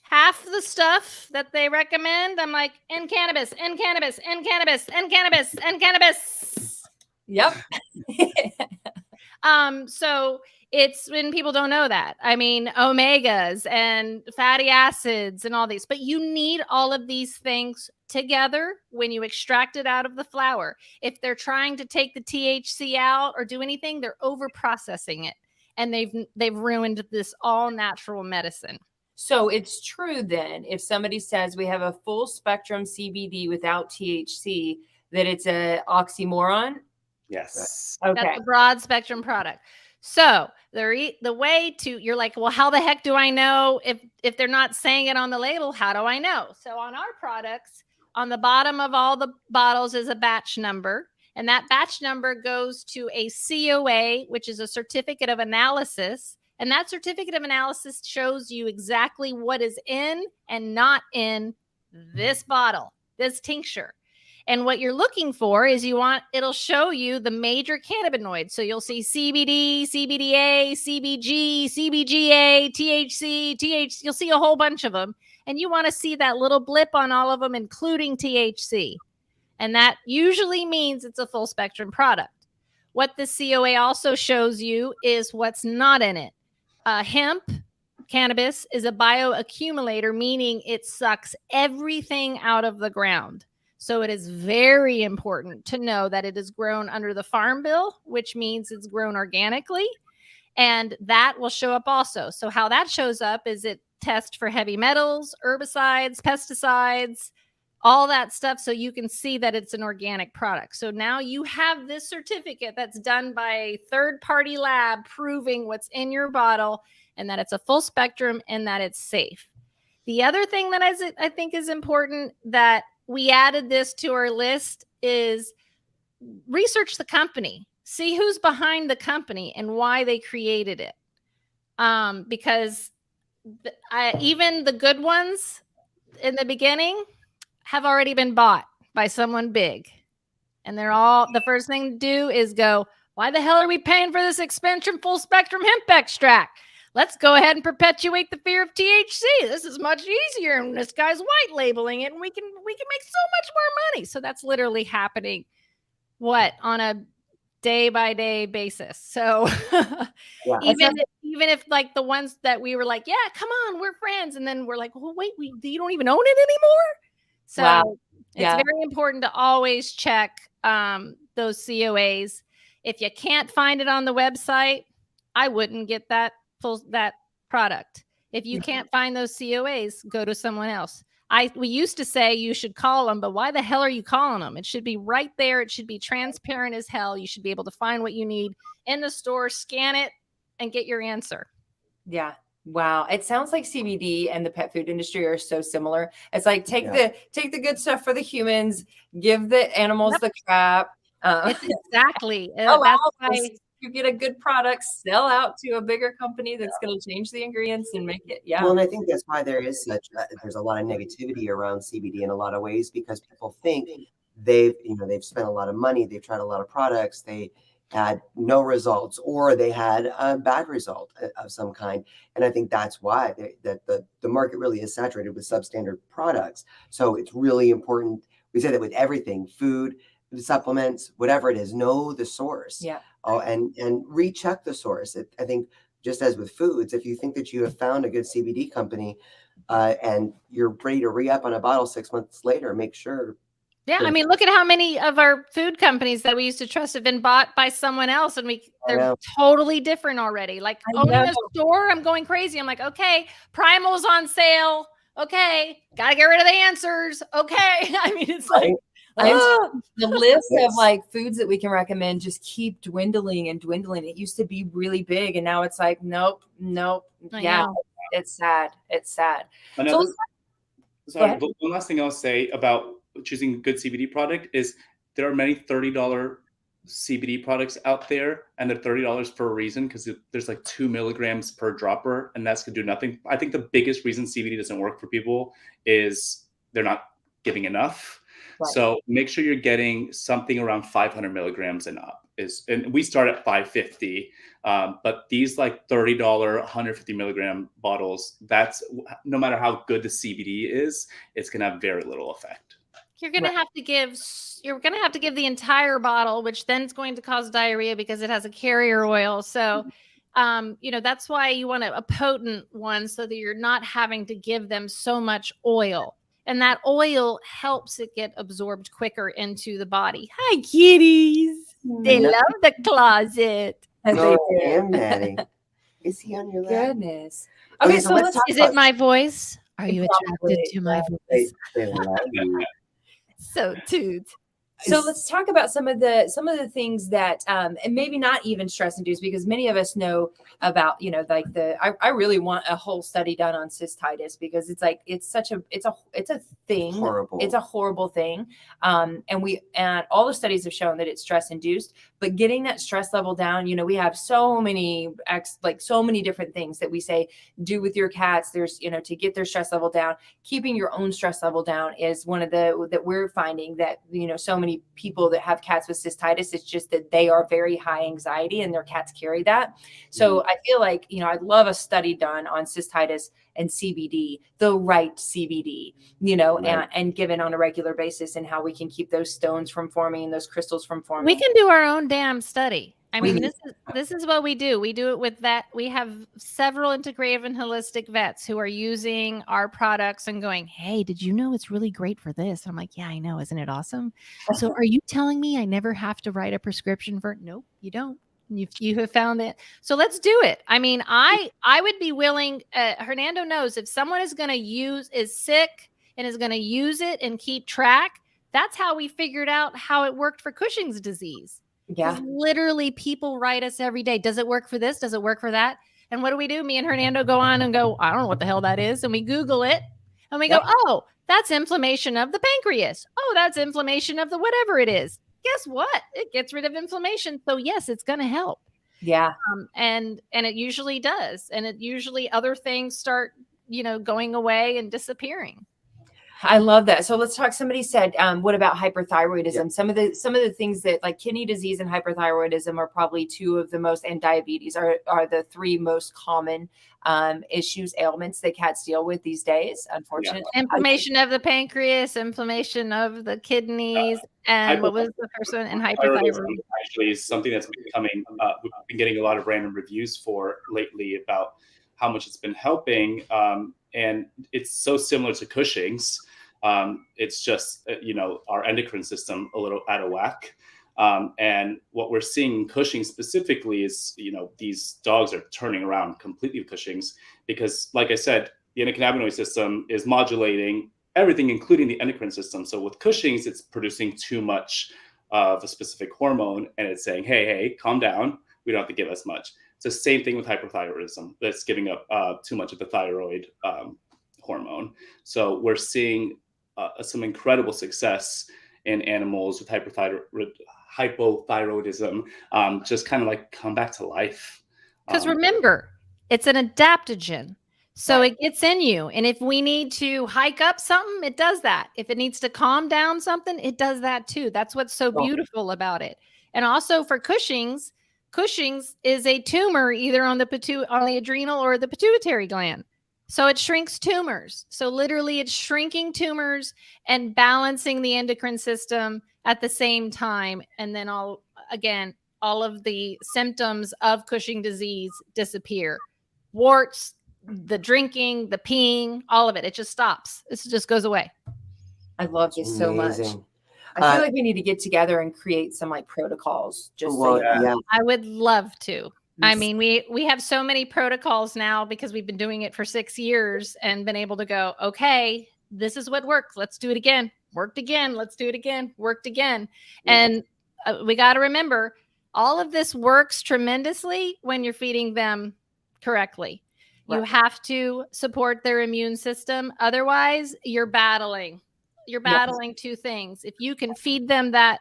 half the stuff that they recommend, I'm like, in cannabis, in cannabis, in cannabis, in cannabis, in cannabis. Yep. So it's when people don't know that. I mean, omegas and fatty acids and all these, but you need all of these things together when you extract it out of the flower. If they're trying to take the THC out or do anything, they're over processing it, and they've ruined this all natural medicine. So it's true then, if somebody says we have a full spectrum CBD without THC, that it's a oxymoron. Yes. Okay. That's a broad spectrum product. So the way to, you're like, well, how the heck do I know if they're not saying it on the label? How do I know? So on our products, on the bottom of all the bottles is a batch number. And that batch number goes to a COA, which is a certificate of analysis. And that certificate of analysis shows you exactly what is in and not in this bottle, this tincture. And what you're looking for is it'll show you the major cannabinoids. So you'll see CBD, CBDA, CBG, CBGA, THC, you'll see a whole bunch of them. And you want to see that little blip on all of them, including THC. And that usually means it's a full spectrum product. What the COA also shows you is what's not in it. Hemp cannabis is a bioaccumulator, meaning it sucks everything out of the ground. So it is very important to know that it is grown under the Farm Bill, which means it's grown organically. And that will show up also. So how that shows up is it tests for heavy metals, herbicides, pesticides, all that stuff. So you can see that it's an organic product. So now you have this certificate that's done by a third-party lab proving what's in your bottle and that it's a full spectrum and that it's safe. The other thing that I think is important that we added this to our list is research the company, see who's behind the company and why they created it. Because even the good ones in the beginning have already been bought by someone big. And the first thing to do is go, why the hell are we paying for this expensive full spectrum hemp extract? Let's go ahead and perpetuate the fear of THC. This is much easier. And this guy's white labeling it and we can make so much more money. So that's literally happening on a day by day basis. So Yeah. even if like the ones that we were like, yeah, come on, we're friends. And then we're like, well, wait, you don't even own it anymore. So Wow. It's very important to always check those COAs. If you can't find it on the website, I wouldn't get that product. If you can't find those COAs, go to someone else. We used to say you should call them, but why the hell are you calling them? It should be right there. It should be transparent as hell. You should be able to find what you need in the store, scan it, and get your answer. Yeah. Wow. It sounds like CBD and the pet food industry are so similar. It's like take the good stuff for the humans, give the animals the crap. It's exactly. That's why you get a good product, sell out to a bigger company that's going to change the ingredients and make it. Yeah. Well, and I think that's why there's a lot of negativity around CBD in a lot of ways, because people think they've spent a lot of money, they've tried a lot of products, they had no results, or they had a bad result of some kind. And I think that's why the market really is saturated with substandard products. So it's really important. We say that with everything, food, supplements, whatever it is, know the source. Yeah. Oh, and recheck the source. I think just as with foods, if you think that you have found a good CBD company and you're ready to re-up on a bottle 6 months later, make sure. Yeah, I mean, look at how many of our food companies that we used to trust have been bought by someone else, and they're totally different already. Like owning a store, I'm going crazy. I'm like, okay, Primal's on sale. Okay, gotta get rid of the answers. Okay, I mean, it's like the list of like foods that we can recommend just keep dwindling and dwindling. It used to be really big, and now it's like, nope. Yeah. It's sad. It's sad. Another, So sorry, ahead. but one last thing I'll say about choosing a good CBD product is there are many $30 CBD products out there, and they're $30 for a reason, because there's like 2 milligrams per dropper, and that's gonna do nothing. I think the biggest reason CBD doesn't work for people is they're not giving enough. Right. So make sure you're getting something around 500 milligrams and up. And we start at 550, but these like $30, 150 milligram bottles, that's no matter how good the CBD is, it's gonna have very little effect. You're going to have to give the entire bottle, which then is going to cause diarrhea because it has a carrier oil. So, that's why you want a potent one, so that you're not having to give them so much oil. And that oil helps it get absorbed quicker into the body. Hi, kitties. They love the closet. Oh, and Maddie. Is he on your lap? Goodness. Okay, Okay, so so let's let's talk Is it my voice? Are you Probably, attracted to my yeah. voice? They love you. So toot. So let's talk about some of the things that and maybe not even stress induced, because many of us know about, like I really want a whole study done on cystitis, because it's like it's a thing. Horrible. It's a horrible thing. And all the studies have shown that it's stress induced, but getting that stress level down, we have so many different things that we say do with your cats. There's, to get their stress level down. Keeping your own stress level down is one of that we're finding that, so many people that have cats with cystitis, it's just that they are very high anxiety and their cats carry that. So I feel like, I'd love a study done on cystitis and CBD, the right CBD, Right. and given on a regular basis, and how we can keep those stones from forming, those crystals from forming. We can do our own damn study. I We mean, this is what we do. We do it with that. We have several integrative and holistic vets who are using our products and going, "Hey, did you know it's really great for this?" I'm like, "Yeah, I know. Isn't it awesome?" So are you telling me I never have to write a prescription for? Nope, you don't. You have found it. So let's do it. I mean, I would be willing. Hernando knows if someone is sick and is going to use it and keep track. That's how we figured out how it worked for Cushing's disease. Yeah. Literally, people write us every day. Does it work for this? Does it work for that? And what do? Me and Hernando go on and go, I don't know what the hell that is. And we Google it and we go, oh, that's inflammation of the pancreas. Oh, that's inflammation of the whatever it is. Guess what? It gets rid of inflammation. So yes, it's going to help. Yeah. And it usually does. And it usually other things start, going away and disappearing. I love that. So let's talk. Somebody said, what about hyperthyroidism? Yeah. Some of the things that, like, kidney disease and hyperthyroidism are probably two of the most, and diabetes are the three most common ailments that cats deal with these days, unfortunately. Inflammation of the pancreas, inflammation of the kidneys, and what was the first one? And hyperthyroidism. Actually is something that's becoming, we've been getting a lot of random reviews for lately about how much it's been helping. And it's so similar to Cushing's. It's just, our endocrine system a little out of whack. And what we're seeing in Cushing's specifically is, these dogs are turning around completely with Cushing's, because, like I said, the endocannabinoid system is modulating everything, including the endocrine system. So with Cushing's, it's producing too much of a specific hormone, and it's saying, hey, calm down. We don't have to give as much. It's the same thing with hyperthyroidism. That's giving up too much of the thyroid hormone. So we're seeing some incredible success in animals with hypothyroidism, just kind of like come back to life. Because remember, it's an adaptogen. So it gets in you. And if we need to hike up something, it does that. If it needs to calm down something, it does that too. That's what's so beautiful about it. And also for Cushing's is a tumor either on the adrenal or the pituitary gland. So it shrinks tumors. So literally it's shrinking tumors and balancing the endocrine system at the same time. And then all of the symptoms of Cushing disease disappear. Warts, the drinking, the peeing, all of it. It just stops. It just goes away. I love you so much. I feel like we need to get together and create some protocols. I would love to. I mean, we have so many protocols now because we've been doing it for 6 years and been able to go, okay, this is what worked. Let's do it again. Worked again. Let's do it again. Worked again. Yeah. And we got to remember, all of this works tremendously when you're feeding them correctly. You have to support their immune system. Otherwise, you're battling. You're battling two things. If you can feed them that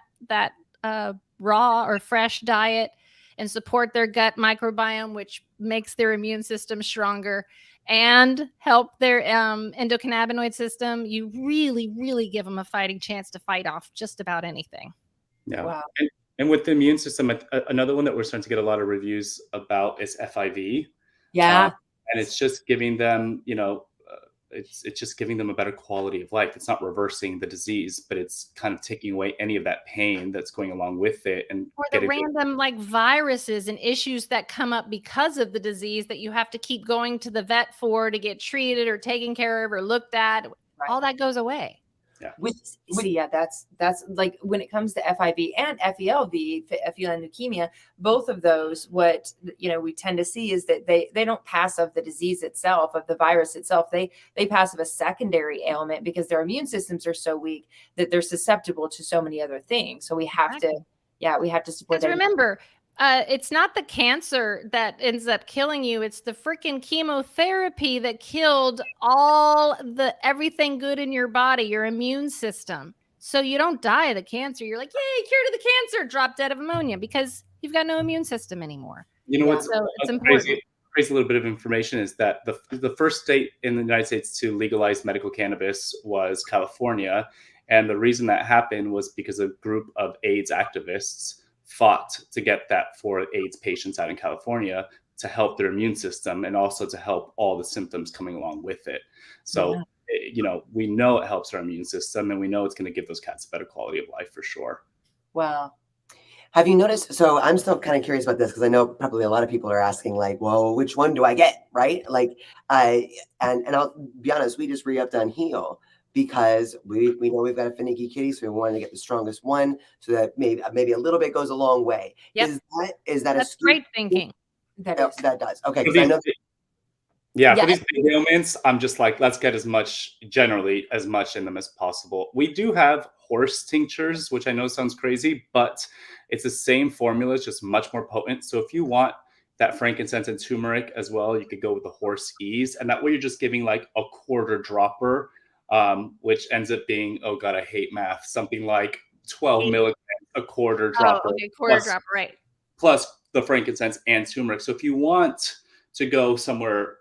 raw or fresh diet and support their gut microbiome, which makes their immune system stronger, and help their endocannabinoid system, you really, really give them a fighting chance to fight off just about anything. Yeah. Wow. And with the immune system, another one that we're starting to get a lot of reviews about is FIV. Yeah. And it's just giving them, it's just giving them a better quality of life. It's not reversing the disease, but it's kind of taking away any of that pain that's going along with it. And or the random like viruses and issues that come up because of the disease that you have to keep going to the vet for to get treated or taken care of or looked at. Right. All that goes away. Yeah. That's like when it comes to FIV and FELV, FEL leukemia, both of those, what we tend to see is that they don't pass of the disease itself, of the virus itself. They pass of a secondary ailment because their immune systems are so weak that they're susceptible to so many other things. So we have to support them. Remember, it's not the cancer that ends up killing you. It's the freaking chemotherapy that killed everything good in your body, your immune system. So you don't die of the cancer. You're like, yay, cured of the cancer, drop dead of pneumonia because you've got no immune system anymore. What's so it's important. Crazy little bit of information is that the first state in the United States to legalize medical cannabis was California. And the reason that happened was because a group of AIDS activists fought to get that for AIDS patients out in California to help their immune system and also to help all the symptoms coming along with it. So, we know it helps our immune system and we know it's going to give those cats a better quality of life for sure. Wow. Have you noticed? So I'm still kind of curious about this because I know probably a lot of people are asking like, well, which one do I get? Right. Like and I'll be honest, we just re-upped on Heal because we know we've got a finicky kitty, so we wanted to get the strongest one so that maybe a little bit goes a long way. Yep. Is that That's great thinking? That does. Okay. For I know these big ailments, I'm just like, let's get as much in them as possible. We do have horse tinctures, which I know sounds crazy, but it's the same formula, it's just much more potent. So if you want that frankincense and turmeric as well, you could go with the horse ease. And that way you're just giving like a quarter dropper, which ends up being, oh God, I hate math, something like 12 milligrams, a quarter dropper. Oh, okay, quarter dropper, right. Plus the frankincense and turmeric. So if you want to go somewhere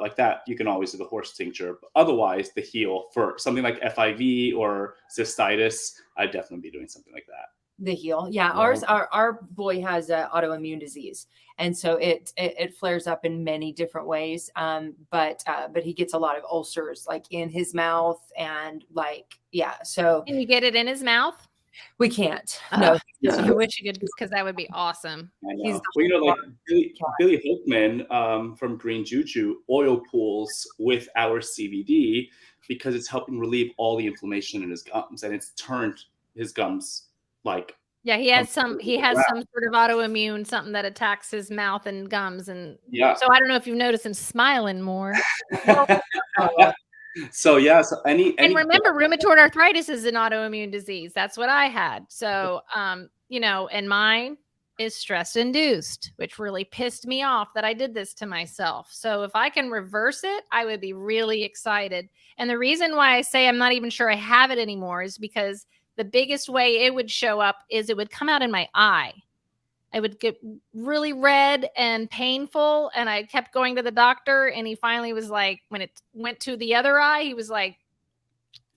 like that, you can always do the horse tincture. But otherwise, the Heal for something like FIV or cystitis, I'd definitely be doing something like that. The Heal. Yeah. Our boy has autoimmune disease. And so it flares up in many different ways. But he gets a lot of ulcers like in his mouth and so. Can you get it in his mouth? We can't. No. I wish you could, because that would be awesome. I know. Billy Hoekman from Green Juju oil pools with our CBD because it's helping relieve all the inflammation in his gums, and it's turned his gums like. Yeah, he has some sort of autoimmune, something that attacks his mouth and gums, and so I don't know if you've noticed him smiling more. So and remember, rheumatoid arthritis is an autoimmune disease. That's what I had. So, and mine is stress induced, which really pissed me off that I did this to myself. So if I can reverse it, I would be really excited. And the reason why I say I'm not even sure I have it anymore is because the biggest way it would show up is it would come out in my eye. I would get really red and painful, and I kept going to the doctor, and he finally was like, when it went to the other eye, he was like,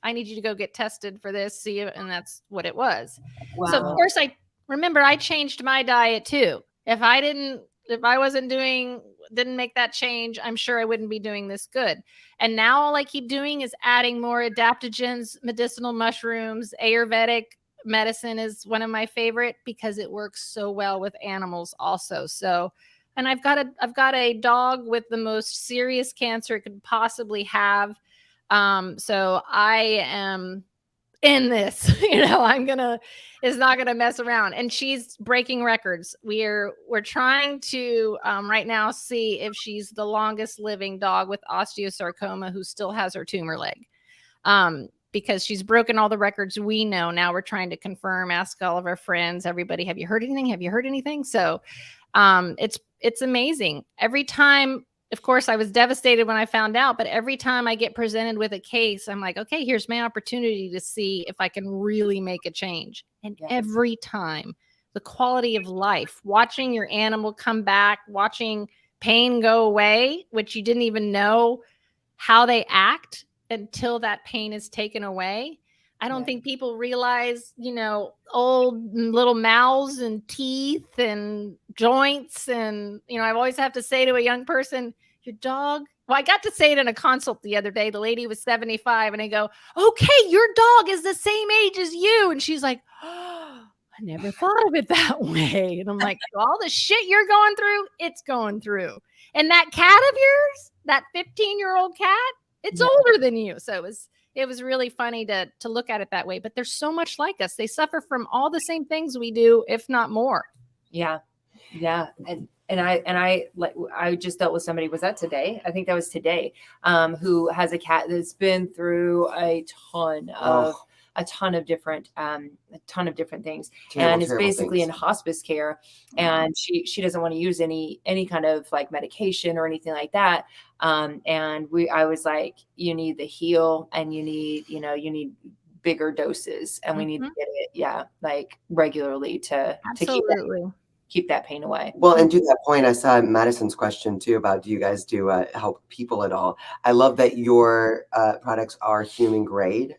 I need you to go get tested for this, see it, and that's what it was. Wow. So of course I changed my diet too. If I didn't make that change, I'm sure I wouldn't be doing this good. And now all I keep doing is adding more adaptogens, medicinal mushrooms, Ayurvedic medicine is one of my favorite because it works so well with animals also. So, and I've got a dog with the most serious cancer it could possibly have. So I am in this, is not gonna mess around. And she's breaking records. We're trying to right now see if she's the longest living dog with osteosarcoma who still has her tumor leg. Because she's broken all the records we know. Now we're trying to confirm, ask all of our friends, everybody, have you heard anything? Have you heard anything? So it's amazing. Every time of course, I was devastated when I found out, but every time I get presented with a case, I'm like, okay, here's my opportunity to see if I can really make a change. And every time, the quality of life, watching your animal come back, watching pain go away, which you didn't even know how they act until that pain is taken away. I don't think people realize, old little mouths and teeth and joints. And, I always have to say to a young person, your dog. Well, I got to say it in a consult the other day. The lady was 75 and I go, okay, your dog is the same age as you. And she's like, oh, I never thought of it that way. And I'm like, all the shit you're going through, it's going through. And that cat of yours, that 15-year-old cat, it's older than you. So it was really funny to look at it that way. But they're so much like us. They suffer from all the same things we do, if not more. Yeah. Yeah. And I just dealt with somebody, was that today? I think that was today, who has a cat that's been through a ton of different things, and is basically in hospice care, and she doesn't want to use any kind of like medication or anything like that. And I was like, you need the heal, and you need bigger doses, and we need to get it, like regularly to keep that pain away. Well, and to that point, I saw Madison's question too about, do you guys do help people at all? I love that your products are human grade.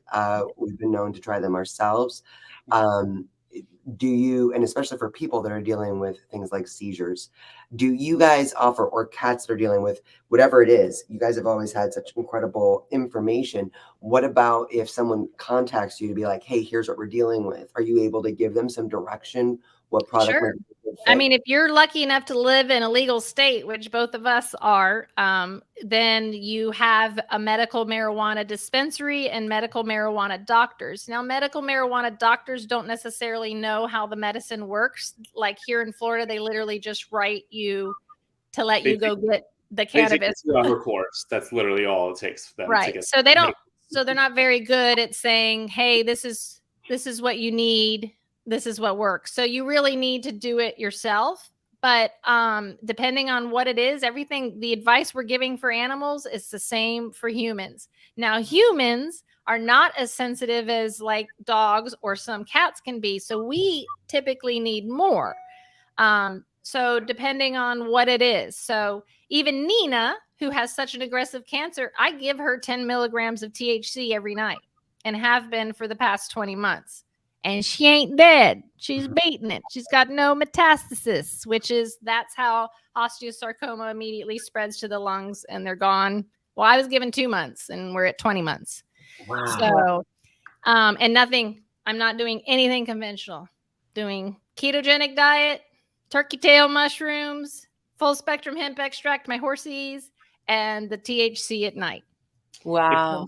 We've been known to try them ourselves. Do you, and especially for people that are dealing with things like seizures, do you guys offer, or cats that are dealing with whatever it is? You guys have always had such incredible information. What about if someone contacts you to be like, hey, here's what we're dealing with? Are you able to give them some direction? What product? Sure. I mean, if you're lucky enough to live in a legal state, which both of us are, then you have a medical marijuana dispensary and medical marijuana doctors. Now, medical marijuana doctors don't necessarily know how the medicine works. Like here in Florida, they literally just write you to let you go get the cannabis. On her course. That's literally all it takes for them to get. So they don't. So they're not very good at saying, "Hey, this is what you need. This is what works." So you really need to do it yourself. But depending on what it is, the advice we're giving for animals is the same for humans. Now, humans are not as sensitive as like dogs or some cats can be. So we typically need more. So depending on what it is. So even Nina, who has such an aggressive cancer, I give her 10 milligrams of THC every night and have been for the past 20 months. And she ain't dead. She's beating it. She's got no metastasis, that's how osteosarcoma immediately spreads to the lungs and they're gone. Well, I was given 2 months and we're at 20 months. Wow. So, and I'm not doing anything conventional. Doing ketogenic diet, turkey tail mushrooms, full spectrum hemp extract, my horsies, and the THC at night. Wow.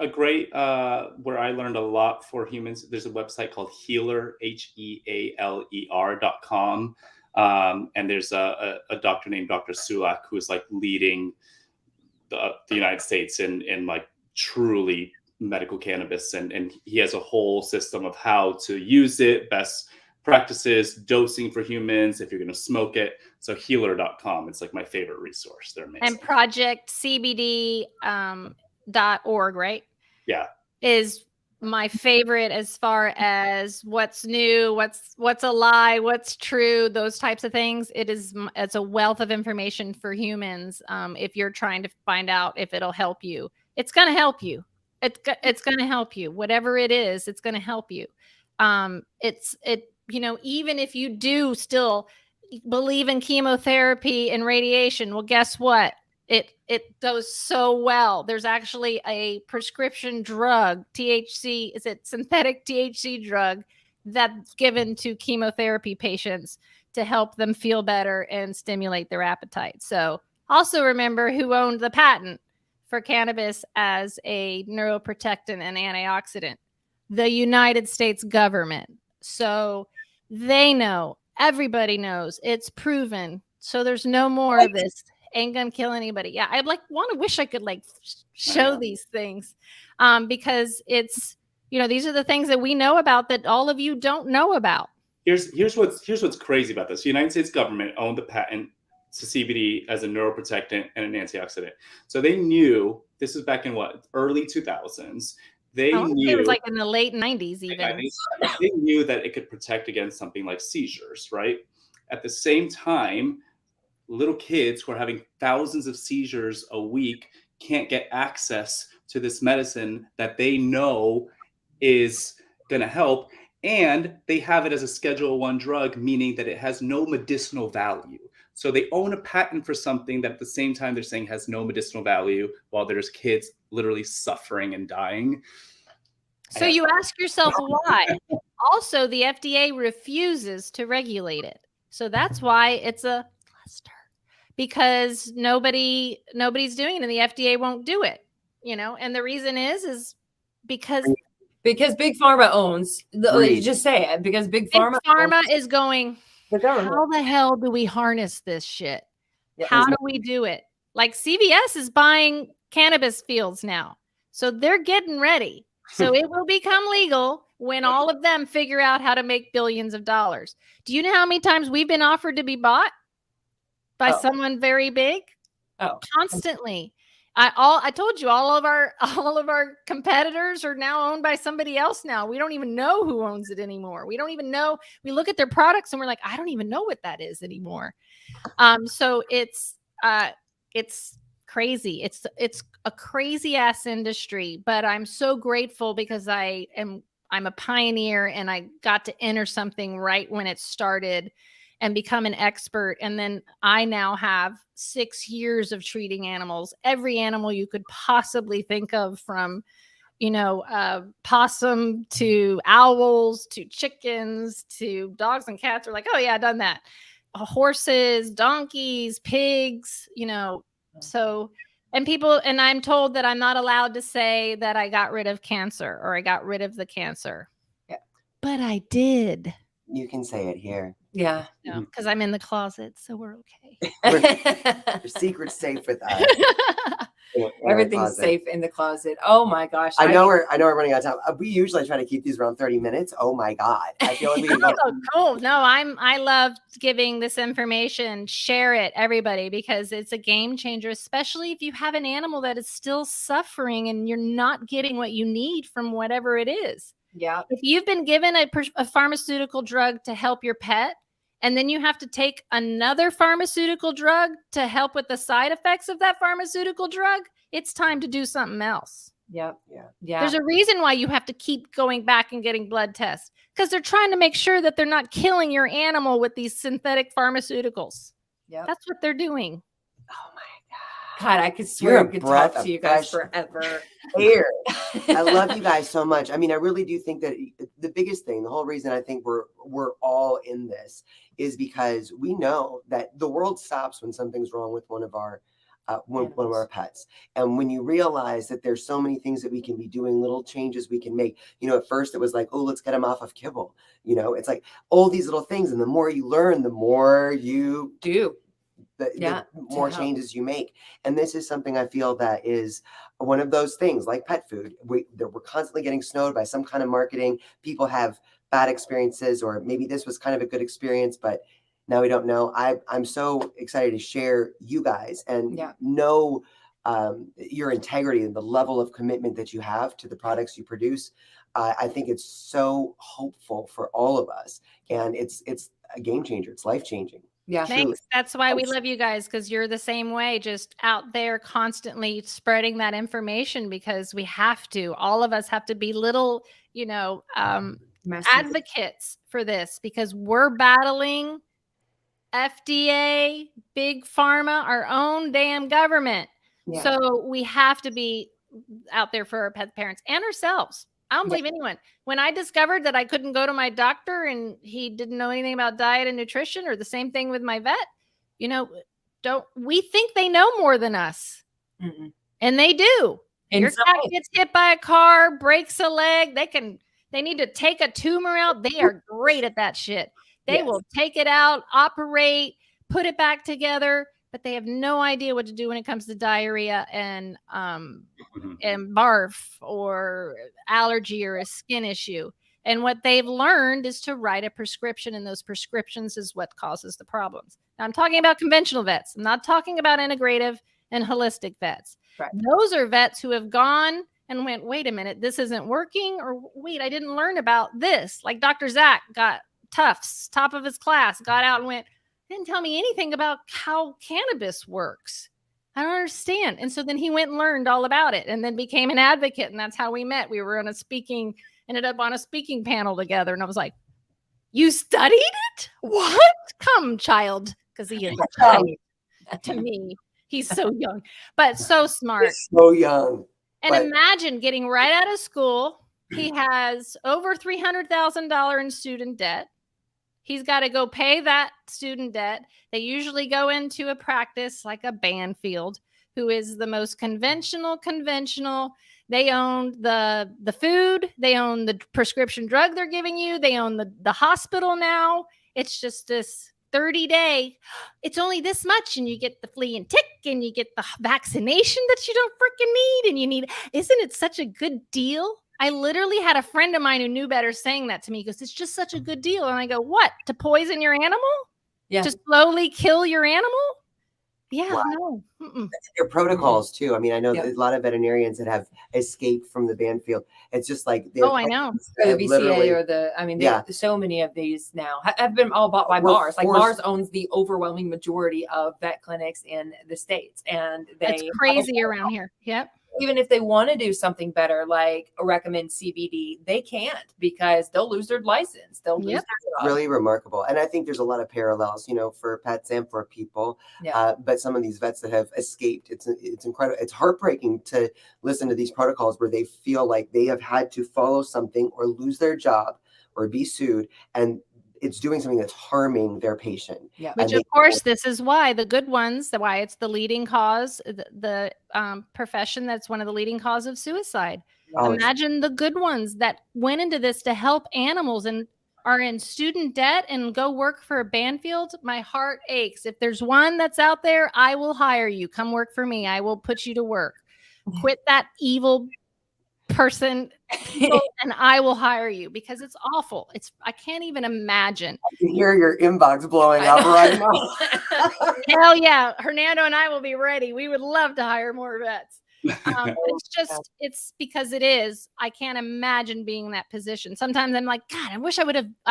A great where I learned a lot for humans. There's a website called Healer, HEALER.com. And there's a doctor named Dr. Sulak who is like leading the United States in like truly medical cannabis. And he has a whole system of how to use it, best practices, dosing for humans, if you're going to smoke it. So healer.com. It's like my favorite resource. They're amazing. And Project CBD, .org, right? Yeah, is my favorite as far as what's new, what's a lie, what's true, those types of things. It's a wealth of information for humans. If you're trying to find out if it'll help you, it's going to help you. It's going to help you. Whatever it is, it's going to help you. Even if you do still believe in chemotherapy and radiation, well, guess what? It does so well. There's actually a prescription drug, THC, is it synthetic THC drug that's given to chemotherapy patients to help them feel better and stimulate their appetite. So also remember who owned the patent for cannabis as a neuroprotectant and antioxidant, the United States government. So they know, everybody knows, it's proven. So there's no more of this. Ain't gonna kill anybody. Yeah, I wish I could show these things, because it's these are the things that we know about that all of you don't know about. Here's what's crazy about this. The United States government owned the patent to CBD as a neuroprotectant and an antioxidant. So they knew, this is back in what, early 2000s. They I want to say knew it was like in the late 90s even. 90s, they knew that it could protect against something like seizures, right? At the same time, little kids who are having thousands of seizures a week can't get access to this medicine that they know is going to help, and they have it as a Schedule 1 drug, meaning that it has no medicinal value. So they own a patent for something that at the same time they're saying has no medicinal value, while there's kids literally suffering and dying. So you ask yourself why. Also, the FDA refuses to regulate it. So that's why it's a cluster, because nobody's doing it and the FDA won't do it, you know? And the reason is because Big Pharma owns Agreed. just say it, because Big Big Pharma Pharma owns is going, the government. how the hell do we harness this shit? Yeah. How do we do it? Like CVS is buying cannabis fields now. So they're getting ready. So it will become legal when all of them figure out how to make billions of dollars. Do you know how many times we've been offered to be bought by someone very big? Oh, Constantly. I told you all of our competitors are now owned by somebody else now. We don't even know who owns it anymore. We don't even know. We look at their products and we're like, I don't even know what that is anymore. So it's crazy. It's a crazy ass industry, but I'm so grateful because I'm a pioneer and I got to enter something right when it started and become an expert. And then I now have 6 years of treating animals, every animal you could possibly think of, from, possum to owls to chickens to dogs and cats are like, oh yeah, I've done that. Horses, donkeys, pigs, so, and I'm told that I'm not allowed to say that I got rid of cancer or I got rid of the cancer. Yeah. But I did. You can say it here. Yeah. No, because I'm in the closet, so we're okay. Your secret's safe with us. Everything's safe in the closet. Oh my gosh. I know we're running out of time. We usually try to keep these around 30 minutes. Oh my God. I feel like we can go. Oh, cool. No, I love giving this information. Share it, everybody, because it's a game changer, especially if you have an animal that is still suffering and you're not getting what you need from whatever it is. Yeah. If you've been given a pharmaceutical drug to help your pet, and then you have to take another pharmaceutical drug to help with the side effects of that pharmaceutical drug, it's time to do something else. Yep. Yeah. There's a reason why you have to keep going back and getting blood tests, because they're trying to make sure that they're not killing your animal with these synthetic pharmaceuticals. Yeah. That's what they're doing. Oh my God, I could swear I could talk to you guys forever. Air. I love you guys so much. I mean, I really do think that the biggest thing, the whole reason I think we're all in this is because we know that the world stops when something's wrong with one of our pets. And when you realize that there's so many things that we can be doing, little changes we can make, at first it was like, oh, let's get them off of kibble. It's like all these little things. And the more you learn, the more you do. The more changes you make. And this is something I feel that is one of those things like pet food. We're constantly getting snowed by some kind of marketing. People have bad experiences, or maybe this was kind of a good experience, but now we don't know. I'm so excited to share you guys and know your integrity and the level of commitment that you have to the products you produce. I think it's so hopeful for all of us, and it's a game changer. It's life changing. Yeah. Thanks. That's why we love you guys, because you're the same way, just out there constantly spreading that information, because we have to. All of us have to be little, advocates for this, because we're battling FDA, Big Pharma, our own damn government. Yeah. So we have to be out there for our pet parents and ourselves. I don't believe anyone. When I discovered that I couldn't go to my doctor and he didn't know anything about diet and nutrition, or the same thing with my vet, we think they know more than us. Mm-mm. And they do. Your cat gets hit by a car, breaks a leg. They need to take a tumor out. They are great at that shit. They will take it out, operate, put it back together, but they have no idea what to do when it comes to diarrhea and barf or allergy or a skin issue. And what they've learned is to write a prescription, and those prescriptions is what causes the problems. Now, I'm talking about conventional vets. I'm not talking about integrative and holistic vets. Right. Those are vets who have gone and went, wait a minute, this isn't working, or wait, I didn't learn about this. Like Dr. Zach got Tufts, top of his class, got out and went, didn't tell me anything about how cannabis works. I don't understand. And so then he went and learned all about it and then became an advocate. And that's how we met. We were ended up on a speaking panel together. And I was like, you studied it? What? Come, child. Because he is a child to me. He's so young, but so smart. He's so young. And but- imagine getting right out of school. He has over $300,000 in student debt. He's got to go pay that student debt. They usually go into a practice like a Banfield, who is the most conventional. They own the food. They own the prescription drug they're giving you. They own the hospital now. It's just this 30-day. It's only this much, and you get the flea and tick, and you get the vaccination that you don't freaking need, and you need. Isn't it such a good deal? I literally had a friend of mine who knew better saying that to me. He goes, it's just such a good deal. And I go, what? To poison your animal? Yeah. To slowly kill your animal? Yeah, Wow. no. Mm-mm. Your protocols too. I mean, I know Yep. a lot of veterinarians that have escaped from the Banfield. It's just like Oh, I know. Or the literally- VCA or the, I mean, Yeah. so many of these now have been all bought by We're Mars. Like forced- Mars owns the overwhelming majority of vet clinics in the States. And It's they crazy around here. Yep. even if they want to do something better, like recommend CBD, they can't because they'll lose their license. They'll lose Yep. their job. really remarkable. And I think there's a lot of parallels, for pets and for people. Yeah. But some of these vets that have escaped, it's incredible. It's heartbreaking to listen to these protocols where they feel like they have had to follow something or lose their job or be sued, and it's doing something that's harming their patient. Yeah. Which, And of course, this is why the good ones, why it's the leading cause, the profession that's one of the leading cause of suicide. Oh, Imagine the good ones that went into this to help animals and are in student debt and go work for a Banfield. My heart aches. If there's one that's out there, I will hire you. Come work for me. I will put you to work. Quit that evil person and I will hire you, because it's awful. I can't even imagine. I can hear your inbox blowing up right now. Hell yeah. Hernando and I will be ready. We would love to hire more vets. It's because it is. I can't imagine being in that position. Sometimes I'm like, God, I wish I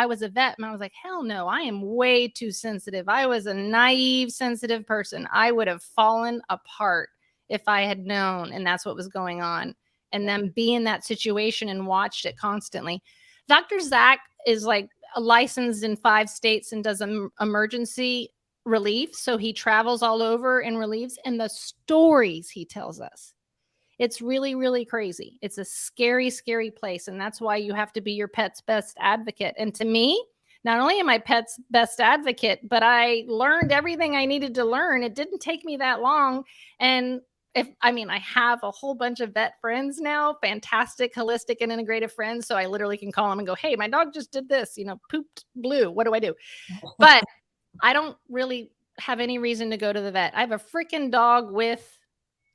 was a vet. And I was like, hell no, I am way too sensitive. I was a naive, sensitive person. I would have fallen apart if I had known, and that's what was going on. And then be in that situation and watched it constantly. Dr. Zach is like licensed in 5 states and does emergency relief. So he travels all over and relieves. And the stories he tells us, it's really, really crazy. It's a scary, scary place. And that's why you have to be your pet's best advocate. And to me, not only am I pet's best advocate, but I learned everything I needed to learn. It didn't take me that long. And I have a whole bunch of vet friends now, fantastic, holistic and integrative friends. So I literally can call them and go, hey, my dog just did this, pooped blue. What do I do? But I don't really have any reason to go to the vet. I have a freaking dog with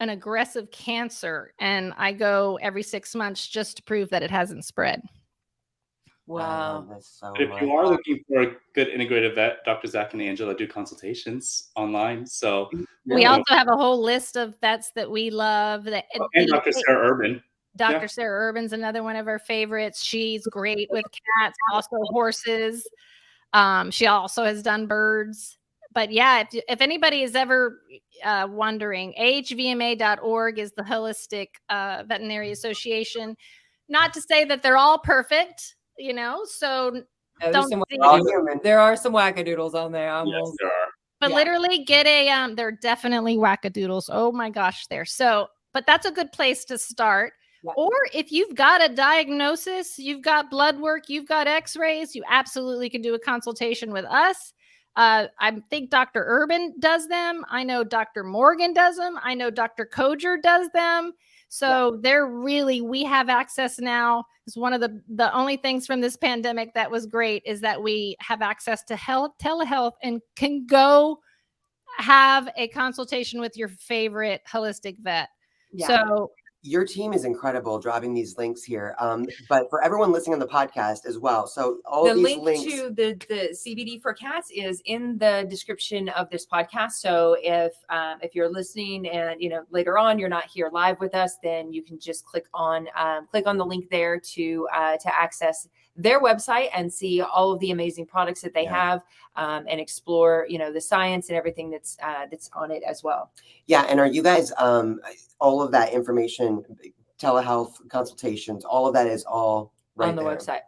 an aggressive cancer, and I go every 6 months just to prove that it hasn't spread. I Wow. love this so But if much. you are looking for a good integrative vet, Dr. Zach and Angela do consultations online. So We Yeah. also have a whole list of vets that we love. and Dr. Sarah Urban. Dr. Yeah. Sarah Urban's another one of our favorites. She's great with cats, also horses. She also has done birds. But yeah, if anybody is ever wondering, ahvma.org is the Holistic Veterinary Association. Not to say that they're all perfect, so No, don't see- We're all human. there are some wackadoodles on there. Yes, there are. But Yeah. literally get they're definitely wackadoodles. Oh my gosh, but that's a good place to start. Yeah. Or if you've got a diagnosis, you've got blood work, you've got x-rays, you absolutely can do a consultation with us. I think Dr. Urban does them. I know Dr. Morgan does them. I know Dr. Koger does them. So we have access now. It's one of the only things from this pandemic that was great is that we have access to telehealth and can go have a consultation with your favorite holistic vet. Yeah. So your team is incredible dropping these links here. But for everyone listening on the podcast as well. So all The these link links to the CBD for cats is in the description of this podcast. So if you're listening and later on you're not here live with us, then you can just click on the link there to access their website and see all of the amazing products that they have, and explore the science and everything that's on it as well. Yeah, and are you guys all of that information, telehealth consultations, all of that is all right on the there. website?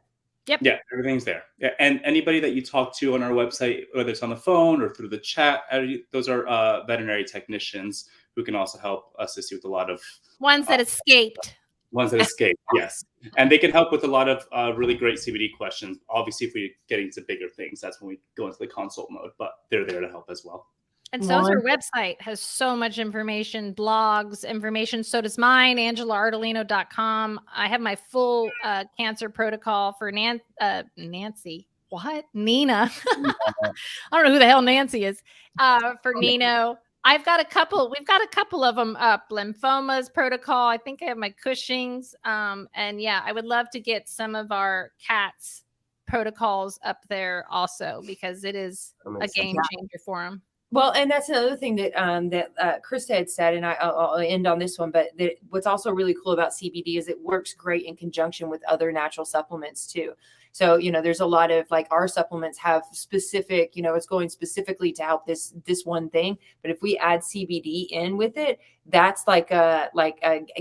Yep. Yeah, everything's there. Yeah, and anybody that you talk to on our website, whether it's on the phone or through the chat, those are veterinary technicians who can also help assist you with a lot of Ones that escaped. ones that escape. Yes, and they can help with a lot of really great CBD questions. Obviously, if we get into bigger things, that's when we go into the consult mode. But they're there to help as well. And so her website has so much information, blogs, information. So does mine, AngelaArdolino.com. I have my full cancer protocol for Nancy. What? Nina. I don't know who the hell Nancy is. For Nino. We've got a couple of them up. Lymphomas protocol. I think I have my Cushing's. And yeah, I would love to get some of our cats protocols up there also, because it is a game changer for them. Well, and that's another thing that Krista had said, and I'll end on this one. But what's also really cool about CBD is it works great in conjunction with other natural supplements too. So there's a lot of our supplements have specific, it's going specifically to help this one thing. But if we add CBD in with it, that's like a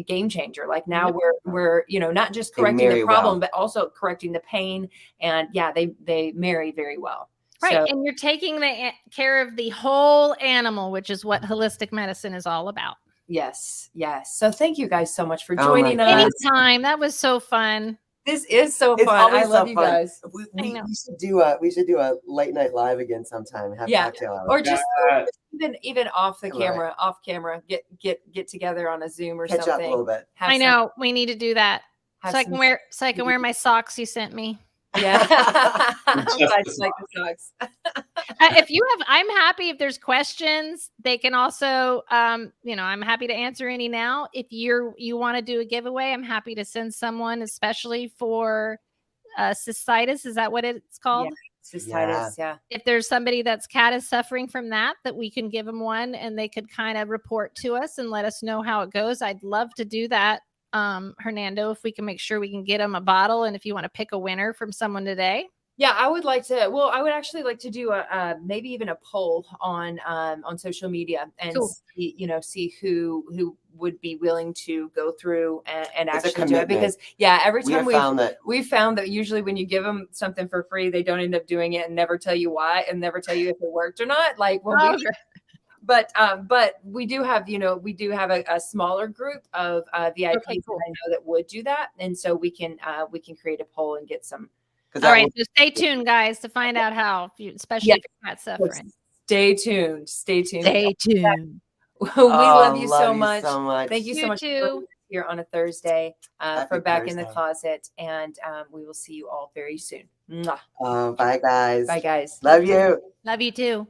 game changer. Like now we're not just correcting the problem, but also correcting the pain. And yeah, they marry very well. Right. So, and you're taking care of the whole animal, which is what holistic medicine is all about. Yes. So thank you guys so much for joining us. Anytime. That was so fun. This is so fun. I love you guys. We should do a late night live again sometime. Have cocktail hour. Or just even off the camera, off camera, get together on a Zoom or Catch something. up a little bit. I know we need to do that. So I can wear my socks you sent me. Yeah. I just like the socks. I'm happy if there's questions. They can also, I'm happy to answer any now. If you want to do a giveaway, I'm happy to send someone, especially for cystitis. Is that what it's called? Yeah. Cystitis. Yeah. If there's somebody that's cat is suffering from that we can give them one, and they could kind of report to us and let us know how it goes. I'd love to do that. Hernando, if we can make sure we can get them a bottle, and if you want to pick a winner from someone today. Yeah, I would actually like to do maybe even a poll on social media and see who would be willing to go through and actually do it, because every time we found that usually when you give them something for free, they don't end up doing it and never tell you why and never tell you if it worked or not. But we do have a smaller group of VIPs that I know that would do that, and so we can create a poll and get some. All right, so stay tuned, guys, to find out how, especially if you're not suffering. Stay tuned. We love you so much. Thank you so much for being here on a Thursday for Back in the Closet, and we will see you all very soon. Bye, guys. Bye, guys. Love you. Love you too.